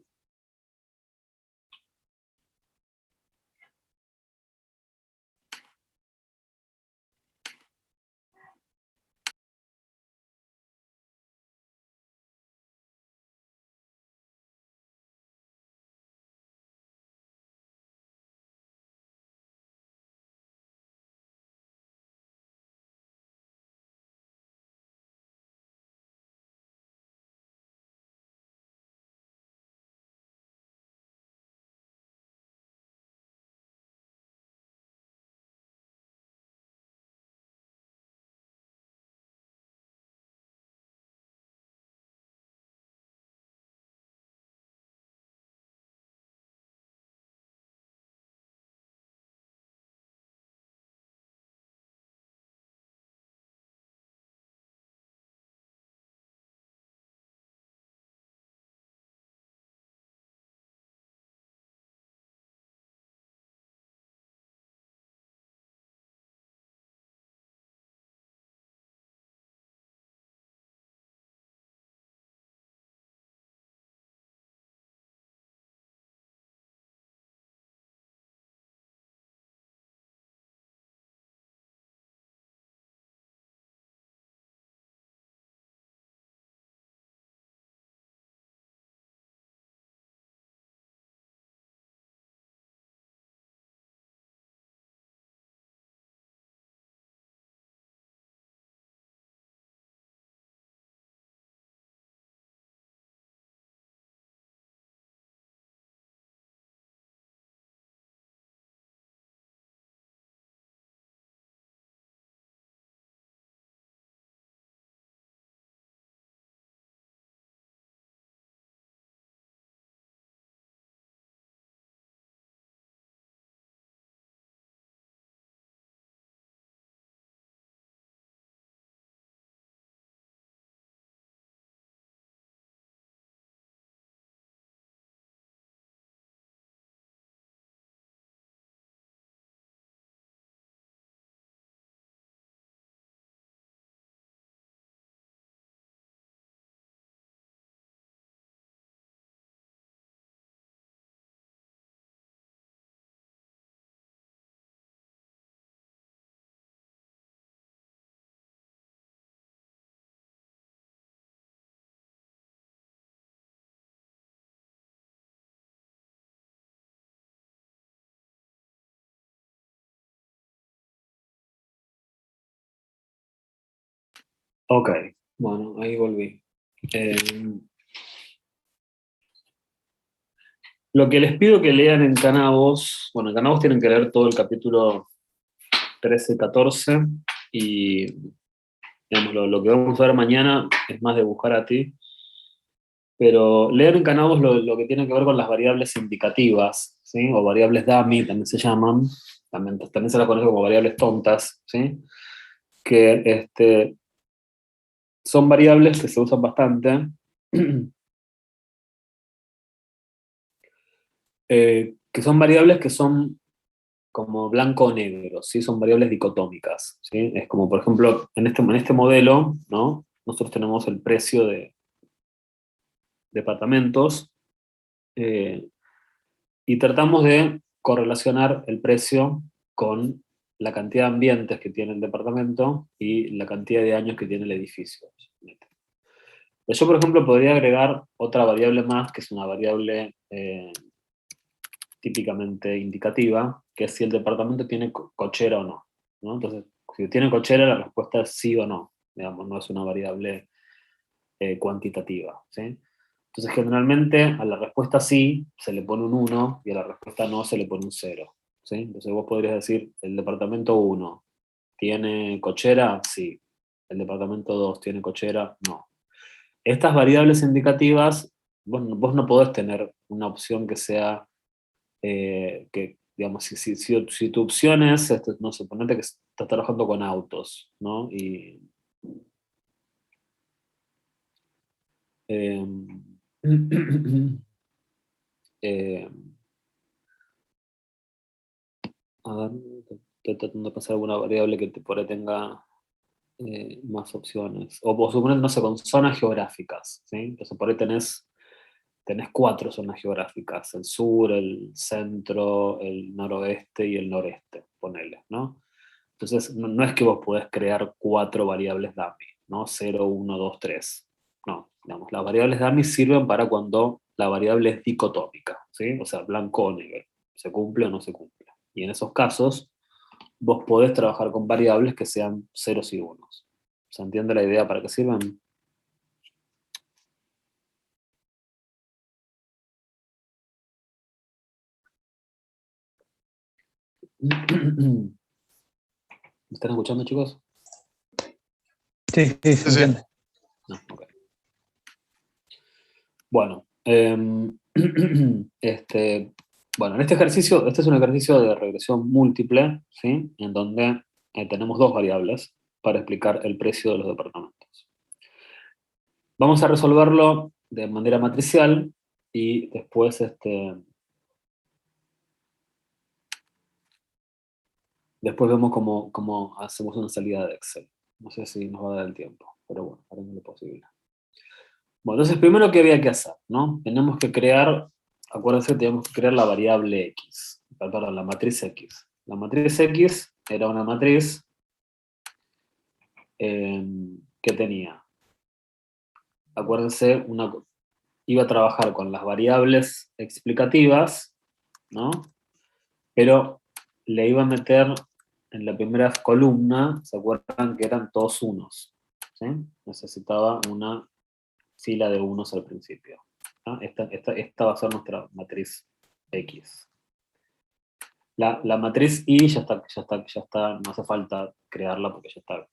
Ok, bueno, ahí volví. Eh, lo que les pido que lean en Canavos, bueno, en Canavos tienen que leer todo el capítulo 13 y 14, y digamos, lo que vamos a ver mañana es más de buscar a ti, pero leer en Canavos lo que tiene que ver con las variables indicativas, ¿sí? O variables dummy también se llaman, también se las conoce como variables tontas, ¿sí? Que son variables que se usan bastante, que son variables que son como blanco o negro, ¿sí? Son variables dicotómicas, ¿sí? Es como, por ejemplo, en este modelo, ¿no? Nosotros tenemos el precio de departamentos, y tratamos de correlacionar el precio con la cantidad de ambientes que tiene el departamento y la cantidad de años que tiene el edificio. Yo, por ejemplo, podría agregar otra variable más, que es una variable típicamente indicativa, que es si el departamento tiene cochera o no, ¿no? Entonces, si tiene cochera, la respuesta es sí o no, digamos, no es una variable cuantitativa, ¿sí? Entonces, generalmente a la respuesta sí se le pone un 1 y a la respuesta no se le pone un 0, ¿sí? Entonces vos podrías decir, el departamento 1 tiene cochera, sí. El departamento 2 tiene cochera, no. Estas variables indicativas, vos no podés tener una opción que sea, que, digamos, si tu opción es, no sé, ponete que estás trabajando con autos, ¿no? Y eh, a ver, estoy tratando de pensar alguna variable que por ahí tenga más opciones. O suponer, no sé, con zonas geográficas, ¿sí? Entonces por ahí tenés 4 zonas geográficas, el sur, el centro, el noroeste y el noreste, ponele, ¿no? Entonces no es que vos podés crear 4 variables dummy, ¿no? 0, 1, 2, 3. No, digamos, las variables dummy sirven para cuando la variable es dicotómica, ¿sí? O sea, blanco o negro, se cumple o no se cumple. Y en esos casos, vos podés trabajar con variables que sean ceros y unos. ¿Se entiende la idea para qué sirven? ¿Me están escuchando, chicos? Sí, sí, se Sí, sí. entiende. No, ok. Bueno, bueno, en este ejercicio, este es un ejercicio de regresión múltiple, ¿sí? En donde tenemos 2 variables para explicar el precio de los departamentos. Vamos a resolverlo de manera matricial y después, después vemos cómo hacemos una salida de Excel. No sé si nos va a dar el tiempo, pero bueno, haremos lo posible. Bueno, entonces primero, ¿qué había que hacer? ¿No? Tenemos que crear, acuérdense, tenemos que crear la variable X, perdón, la matriz X. La matriz X era una matriz que tenía, acuérdense, iba a trabajar con las variables explicativas, ¿no? Pero le iba a meter en la primera columna, ¿se acuerdan que eran todos unos? ¿Sí? Necesitaba una fila de unos al principio. ¿Ah? Esta va a ser nuestra matriz X. La matriz Y ya está, no hace falta crearla porque ya está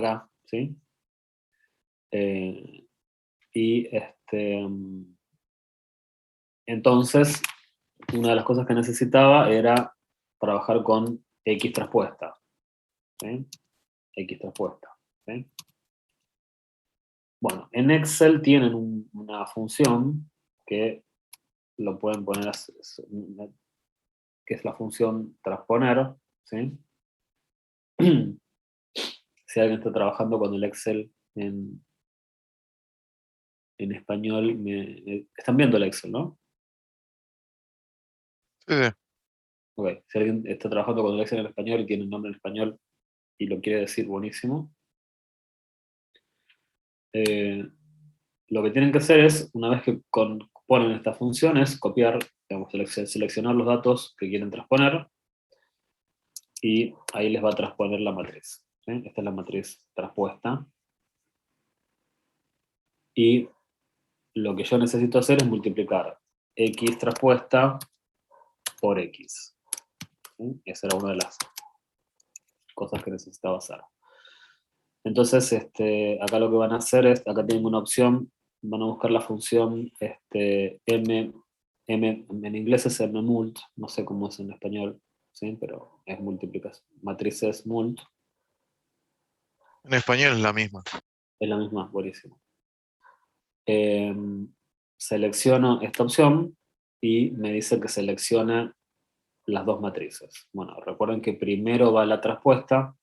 acá, ¿sí? Y entonces, una de las cosas que necesitaba era trabajar con X traspuesta, ¿sí? X traspuesta, ¿sí? Bueno, en Excel tienen una función que lo pueden poner, que es la función transponer, ¿sí? Si alguien está trabajando con el Excel en español, están viendo el Excel, ¿no? Sí, sí. Ok, si alguien está trabajando con el Excel en español y tiene un nombre en español y lo quiere decir, buenísimo. Lo que tienen que hacer es, una vez que ponen estas funciones, copiar, digamos, seleccionar los datos que quieren transponer, y ahí les va a transponer la matriz, ¿sí? Esta es la matriz transpuesta. Y lo que yo necesito hacer es multiplicar X transpuesta por X. ¿Sí? Esa era una de las cosas que necesitaba hacer. Entonces, acá lo que van a hacer es, acá tienen una opción, van a buscar la función m, en inglés es mmult, no sé cómo es en español, ¿sí? Pero es multiplicación, matrices mult. En español es la misma. Es la misma, buenísimo. Selecciono esta opción y me dice que seleccione las dos matrices. Bueno, recuerden que primero va la traspuesta.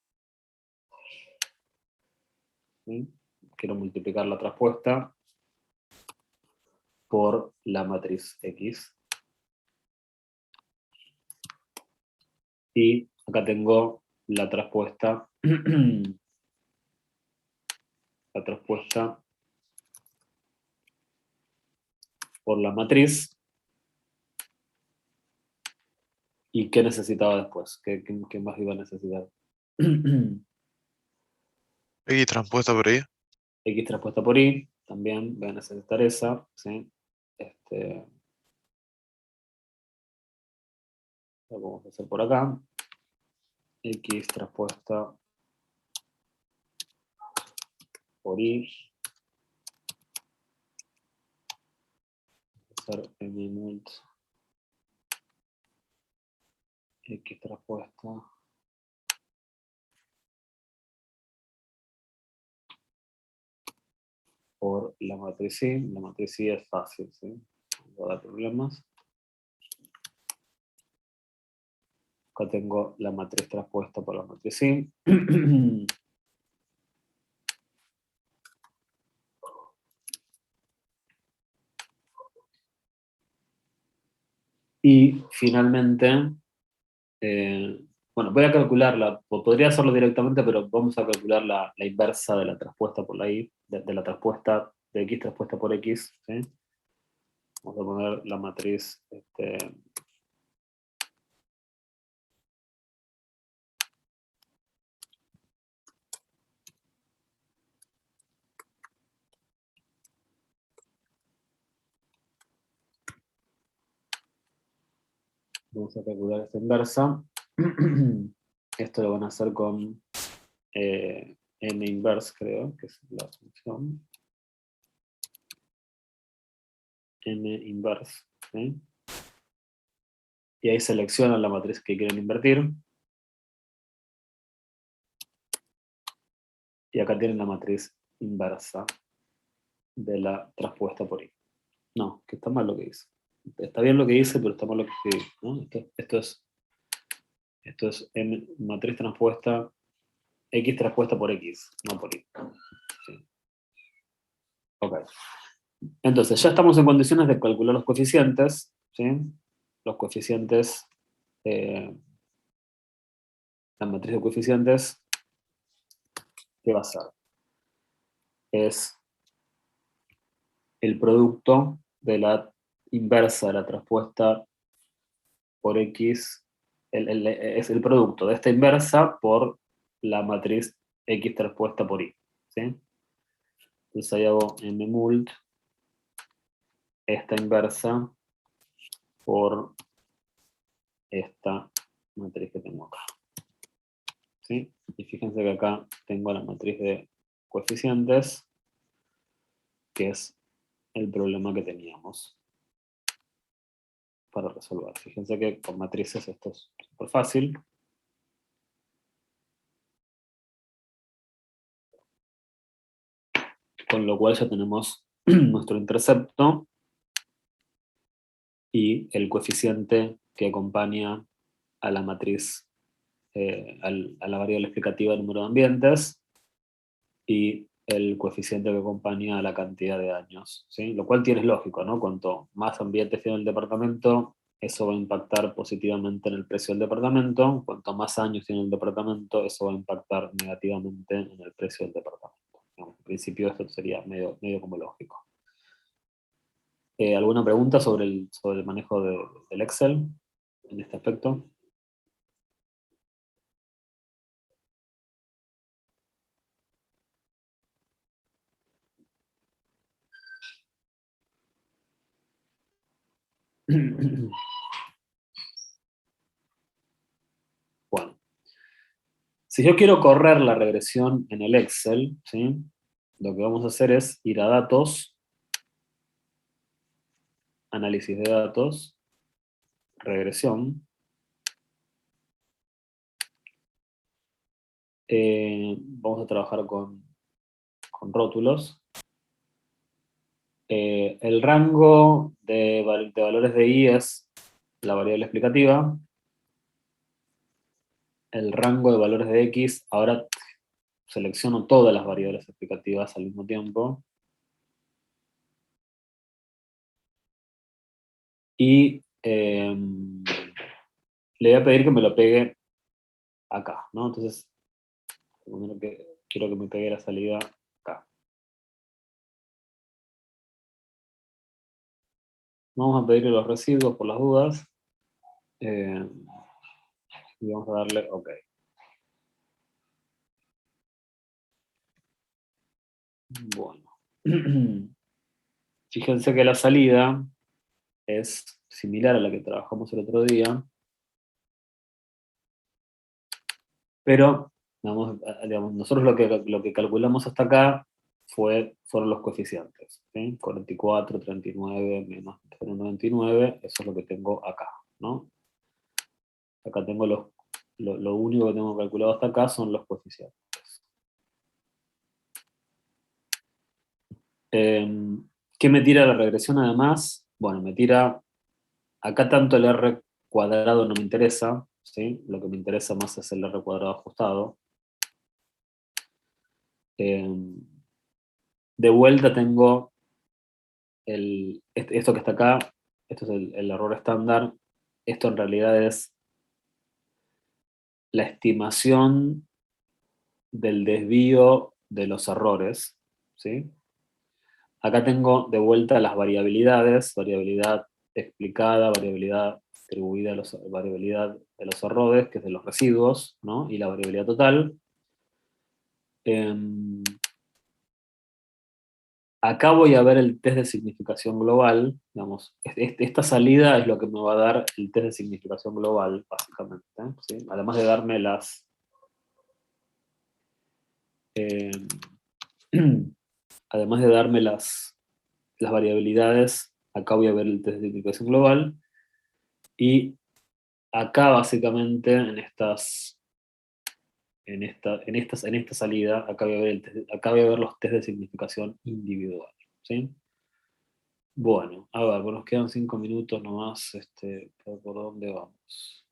¿Sí? Quiero multiplicar la traspuesta por la matriz X. Y acá tengo la traspuesta, la traspuesta por la matriz. ¿Y qué necesitaba después? ¿Qué más iba a necesitar? X transpuesta por Y. X traspuesta por Y, también voy a necesitar esa, ¿sí? Lo vamos a hacer por acá. X traspuesta por Y. Hacer M mult X traspuesta por la matriz Y. La matriz Y es fácil, ¿sí? No va a dar problemas. Acá tengo la matriz traspuesta por la matriz Y. Y finalmente, bueno, voy a calcularla, podría hacerlo directamente, pero vamos a calcular la inversa de la traspuesta por la Y, de la traspuesta de X traspuesta por X, ¿sí? Vamos a poner la matriz, vamos a calcular esta inversa. Esto lo van a hacer con n inverse, creo, que es la función. N inverse, ¿sí? Y ahí seleccionan la matriz que quieren invertir. Y acá tienen la matriz inversa de la traspuesta por Y. No, que está mal lo que hice. Está bien lo que hice, pero está mal lo que escribí, ¿no? Esto es matriz transpuesta, X traspuesta por X, no por Y. Sí. Ok. Entonces, ya estamos en condiciones de calcular los coeficientes, ¿sí? Los coeficientes, la matriz de coeficientes, ¿qué va a ser? Es el producto de la inversa de la traspuesta por X, es el producto de esta inversa por la matriz X traspuesta por Y, ¿sí? Entonces ahí hago mmult esta inversa por esta matriz que tengo acá, ¿sí? Y fíjense que acá tengo la matriz de coeficientes, que es el problema que teníamos para resolver. Fíjense que con matrices esto es súper fácil. Con lo cual ya tenemos nuestro intercepto y el coeficiente que acompaña a la matriz, a la variable explicativa del número de ambientes, y el coeficiente que acompaña a la cantidad de años, ¿sí? Lo cual tiene lógico, ¿no? Cuanto más ambientes tiene el departamento, eso va a impactar positivamente en el precio del departamento. Cuanto más años tiene el departamento, eso va a impactar negativamente en el precio del departamento. Digamos, en principio esto sería medio como lógico. ¿Alguna pregunta sobre el manejo del Excel en este aspecto? Bueno, si yo quiero correr la regresión en el Excel, ¿sí? Lo que vamos a hacer es ir a datos, análisis de datos, regresión. Vamos a trabajar con con rótulos. El rango de valores de I es la variable explicativa. El rango de valores de X, ahora selecciono todas las variables explicativas al mismo tiempo. Y le voy a pedir que me lo pegue acá, ¿no? Entonces, primero que quiero que me pegue la salida acá. Vamos a pedirle los residuos por las dudas. Y vamos a darle OK. Bueno. Fíjense que la salida es similar a la que trabajamos el otro día, pero digamos, nosotros lo que calculamos hasta acá fueron los coeficientes, ¿sí? 44, 39, menos 99, eso es lo que tengo acá, ¿no? Acá tengo lo único que tengo calculado hasta acá son los coeficientes. ¿Qué me tira la regresión además? Bueno, me tira, acá tanto el R cuadrado no me interesa, ¿sí? Lo que me interesa más es el R cuadrado ajustado. De vuelta tengo esto que está acá, esto es el error estándar, esto en realidad es la estimación del desvío de los errores, ¿sí? Acá tengo de vuelta las variabilidades, variabilidad explicada, variabilidad distribuida, variabilidad de los errores, que es de los residuos, ¿no? Y la variabilidad total. Acá voy a ver el test de significación global, digamos, esta salida es lo que me va a dar el test de significación global, básicamente, ¿sí? Además de darme además de darme las variabilidades, acá voy a ver el test de significación global, y acá básicamente en esta salida, acá voy a ver los test de significación individual, ¿sí? Bueno, a ver, nos quedan 5 minutos nomás, ¿por dónde vamos?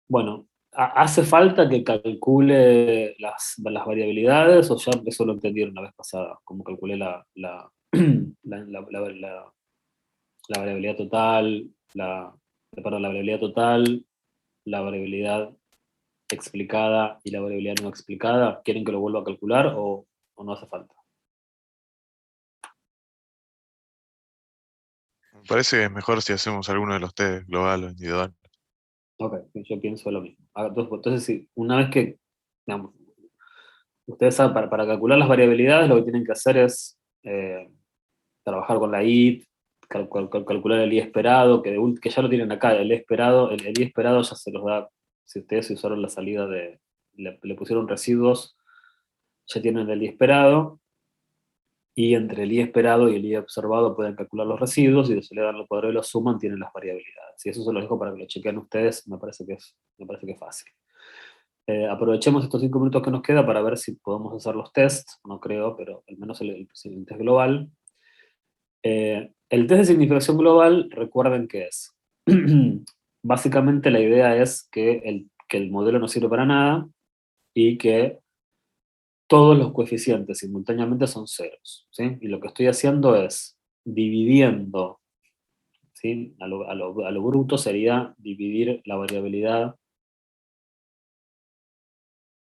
Bueno, ¿hace falta que calcule las variabilidades o ya eso lo entendieron la vez pasada? Como calculé la variabilidad total, perdón, la variabilidad total, la variabilidad explicada y la variabilidad no explicada. ¿Quieren que lo vuelva a calcular o no hace falta? Me parece que es mejor si hacemos alguno de los test global o individual. Ok, yo pienso lo mismo. Entonces, sí, una vez que, digamos, ustedes saben, para calcular las variabilidades lo que tienen que hacer es trabajar con la IT, calcular el I esperado, que ya lo tienen acá, el I esperado, el I esperado ya se los da, si ustedes usaron la salida le pusieron residuos, ya tienen el I esperado, y entre el I esperado y el I observado pueden calcular los residuos, y si le dan el cuadrado y lo suman, tienen las variabilidades. Y eso se lo dejo para que lo chequen ustedes, me parece que es fácil. Aprovechemos estos 5 minutos que nos queda para ver si podemos hacer los tests, no creo, pero al menos el test global. El test de significación global, recuerden que es, básicamente la idea es que el modelo no sirve para nada y que todos los coeficientes simultáneamente son ceros, ¿sí? Y lo que estoy haciendo es dividiendo, ¿sí? A lo bruto sería dividir la variabilidad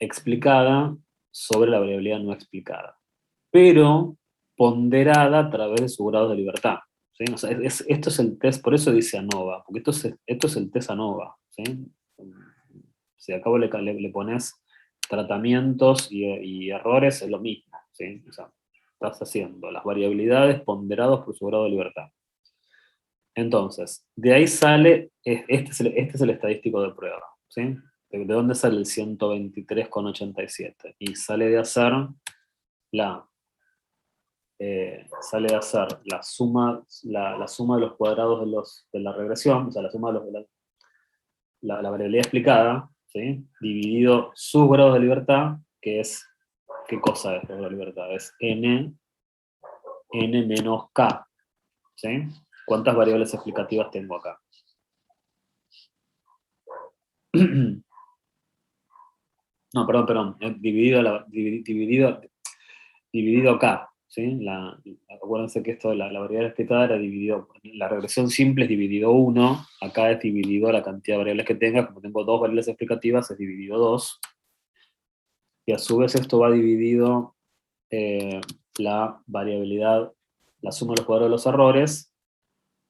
explicada sobre la variabilidad no explicada, pero ponderada a través de su grado de libertad, ¿sí? O sea, esto es el test, por eso dice ANOVA, porque esto es el test ANOVA, ¿sí? Si acá vos le pones tratamientos y errores, es lo mismo, ¿sí? O sea, estás haciendo las variabilidades ponderadas por su grado de libertad. Entonces, de ahí sale, este es el estadístico de prueba, ¿sí? ¿De dónde sale el 123,87? Y sale de hacer la sale a ser la suma de los cuadrados de la regresión, o sea, la suma de la variabilidad explicada, ¿sí? Dividido sus grados de libertad, que es, ¿qué cosa es el grado de libertad? Es n menos k, ¿sí? ¿Cuántas variables explicativas tengo acá? No, perdón, dividido acá, ¿sí? Acuérdense que esto de la variable explicada era dividido, la regresión simple es dividido 1, acá es dividido la cantidad de variables que tenga, como tengo dos variables explicativas es dividido 2, y a su vez esto va dividido la variabilidad, la suma de los cuadrados de los errores,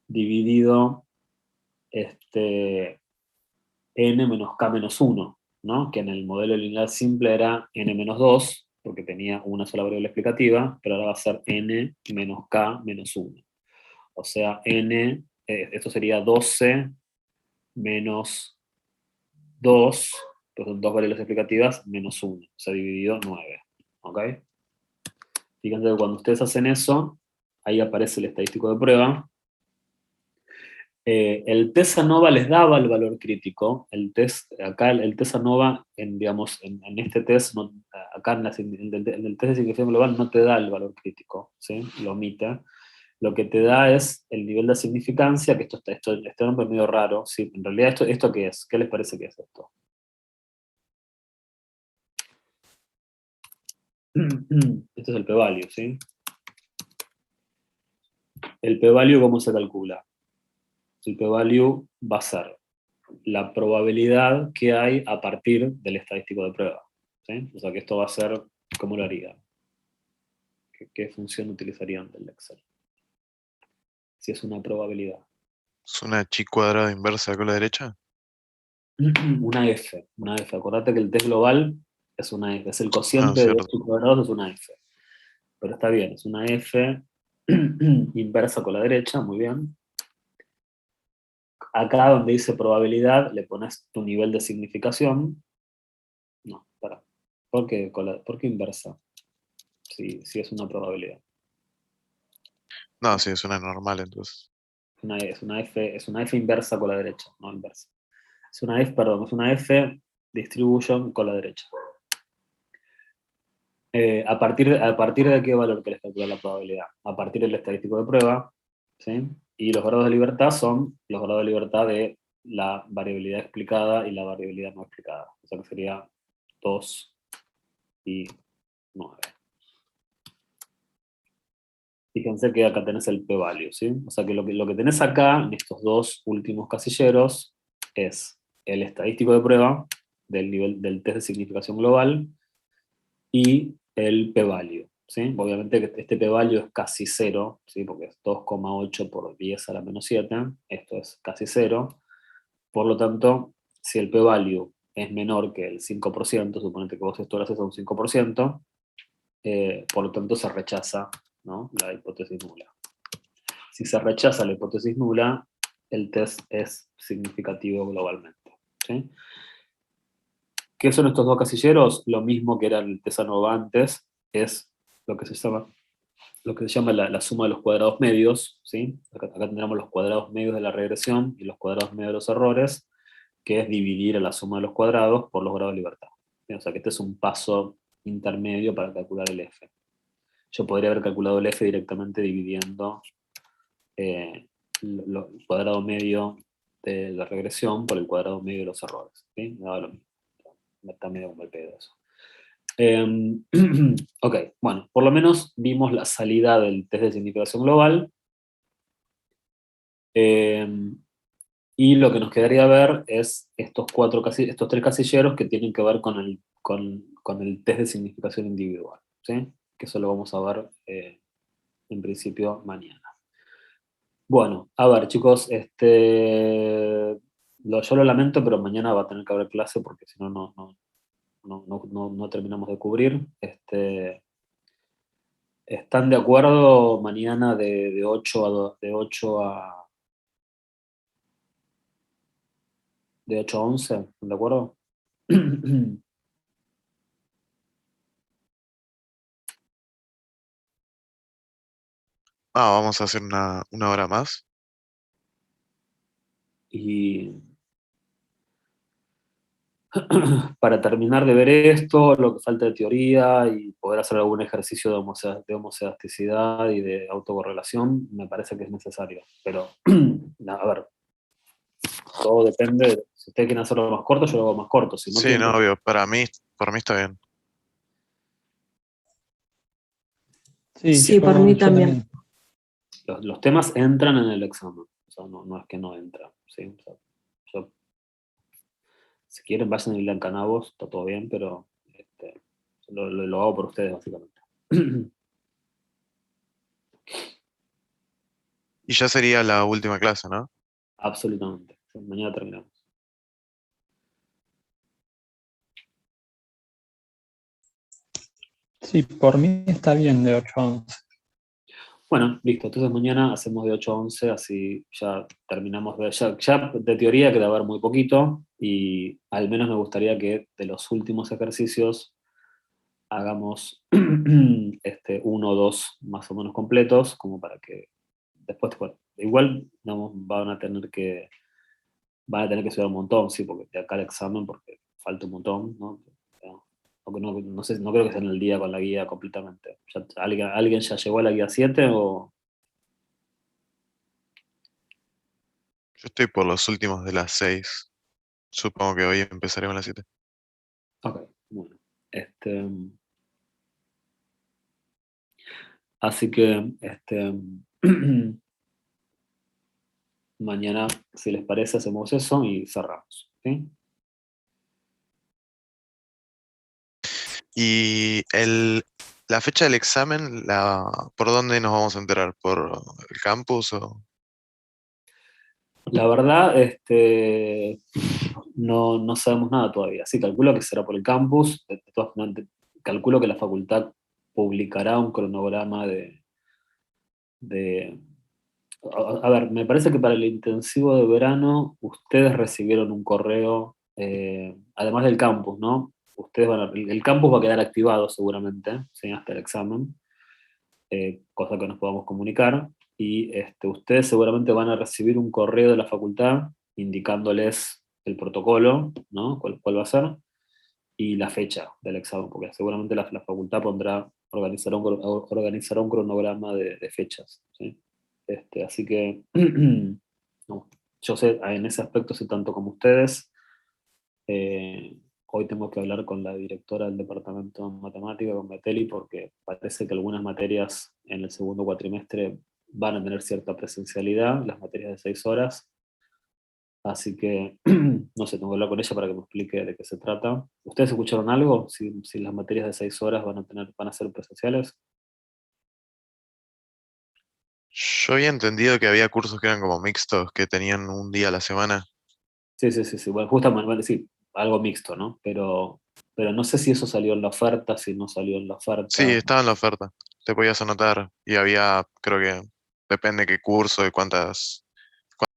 dividido n menos k menos 1, ¿no? Que en el modelo lineal simple era n menos 2, porque tenía una sola variable explicativa, pero ahora va a ser n menos k menos 1. O sea, esto sería 12 menos 2, pues son dos variables explicativas, menos 1, o sea, dividido 9. ¿Ok? Fíjense que cuando ustedes hacen eso, ahí aparece el estadístico de prueba. El test ANOVA les daba el valor crítico. Acá el test ANOVA, digamos, en este test, acá en el test de significación global no te da el valor crítico, ¿sí? Lo omite. Lo que te da es el nivel de significancia, que este nombre es medio raro, ¿sí? En realidad, ¿esto qué es? ¿Qué les parece que es esto? Este es el p-value, ¿sí? El p-value, ¿cómo se calcula? El p-value va a ser la probabilidad que hay a partir del estadístico de prueba, ¿sí? O sea que esto va a ser, ¿cómo lo haría? ¿Qué función utilizarían del Excel? Si es una probabilidad. ¿Es una chi cuadrada inversa con la derecha? Una F. Acordate que el test global es una F, es el Ah, cociente de cierto. 2 cuadrados, es una F. Pero está bien, es una F inversa con la derecha, muy bien. Acá donde dice probabilidad, le pones tu nivel de significación. No, para. ¿Por qué inversa? Si es una probabilidad. No, sí, es una normal entonces. Es una F inversa con la derecha, no inversa. Es una F distribution con la derecha. ¿A partir de qué valor querés calcular la probabilidad? A partir del estadístico de prueba, ¿sí? Y los grados de libertad son los grados de libertad de la variabilidad explicada y la variabilidad no explicada. O sea que sería 2 y 9. Fíjense que acá tenés el p-value, ¿sí? O sea que lo que tenés acá, en estos dos últimos casilleros, es el estadístico de prueba del nivel del test de significación global y el p-value, ¿sí? Obviamente que este p-value es casi 0, ¿sí? Porque es 2,8 por 10 a la menos 7, esto es casi 0. Por lo tanto, si el p-value es menor que el 5%, suponete que vos esto lo haces a un 5%, por lo tanto se rechaza, ¿no? La hipótesis nula. Si se rechaza la hipótesis nula, el test es significativo globalmente, ¿sí? ¿Qué son estos dos casilleros? Lo mismo que era el test ANOVA antes, es lo que se llama la suma de los cuadrados medios, ¿sí? Acá tendremos los cuadrados medios de la regresión y los cuadrados medios de los errores, que es dividir a la suma de los cuadrados por los grados de libertad. O sea que este es un paso intermedio para calcular el F. Yo podría haber calculado el F directamente dividiendo el cuadrado medio de la regresión por el cuadrado medio de los errores, ¿sí? Me daba lo mismo. Está medio como el pedo eso. Ok, bueno, por lo menos vimos la salida del test de significación global. Y lo que nos quedaría ver es estos tres casilleros que tienen que ver con el test de significación individual, ¿sí? Que eso lo vamos a ver en principio mañana. Bueno, a ver, chicos, yo lo lamento, pero mañana va a tener que haber clase porque si no, no terminamos de cubrir. ¿Están de acuerdo mañana de 8 a 11? ¿Están de acuerdo? Vamos a hacer una hora más. Y para terminar de ver esto, lo que falta de teoría y poder hacer algún ejercicio de homocedasticidad y de autocorrelación, me parece que es necesario. Pero, a ver, todo depende. Si ustedes quieren hacerlo más corto, yo lo hago más corto. Si no Sí, quieren, no, obvio. Por mí está bien. Sí, Sí, por mí también. los temas entran en el examen. O sea, no es que no entran. ¿Sí? O sea, yo- si quieren, vayan y lean Canabos, está todo bien, pero lo hago por ustedes, básicamente. Y ya sería la última clase, ¿no? Absolutamente. Mañana terminamos. Sí, por mí está bien de 8 a 11. Bueno, listo. Entonces mañana hacemos de 8 a 11, así ya terminamos de... Ya de teoría queda ver muy poquito y al menos me gustaría que de los últimos ejercicios hagamos uno o dos más o menos completos, como para que después, bueno, igual van a tener que estudiar un montón, sí, porque de acá al examen, porque falta un montón, ¿no? Aunque no sé, no creo que estén el día con la guía completamente. ¿Alguien ya llegó a la guía 7 o...? Yo estoy por los últimos de las 6. Supongo que hoy empezaremos a las 7. Ok, bueno. Así que mañana, si les parece, hacemos eso y cerramos. ¿Sí? Y la fecha del examen, ¿por dónde nos vamos a enterar? ¿Por el campus o...? La verdad, no sabemos nada todavía. Sí, calculo que será por el campus. Calculo que la facultad publicará un cronograma de... A ver, me parece que para el intensivo de verano ustedes recibieron un correo, además del campus, ¿no? El campus va a quedar activado seguramente, ¿sí? Hasta el examen, cosa que nos podamos comunicar. Y ustedes seguramente van a recibir un correo de la facultad indicándoles el protocolo, ¿no? ¿Cuál va a ser? Y la fecha del examen, porque seguramente la facultad organizará un cronograma de fechas, ¿sí? Así que, no, yo sé, en ese aspecto sé tanto como ustedes. Hoy tengo que hablar con la directora del departamento de matemática, con Beteli, porque parece que algunas materias en el segundo cuatrimestre van a tener cierta presencialidad, las materias de 6 horas. Así que, no sé, tengo que hablar con ella para que me explique de qué se trata. ¿Ustedes escucharon algo? Si las materias de 6 horas van a ser presenciales. Yo había entendido que había cursos que eran como mixtos, que tenían un día a la semana. Sí, sí, sí, sí. Bueno, justamente, sí, algo mixto, ¿no? Pero no sé si eso salió en la oferta, si no salió en la Sí, oferta. estaba en la oferta. Te podías anotar y había, creo que, depende qué curso, de cuántas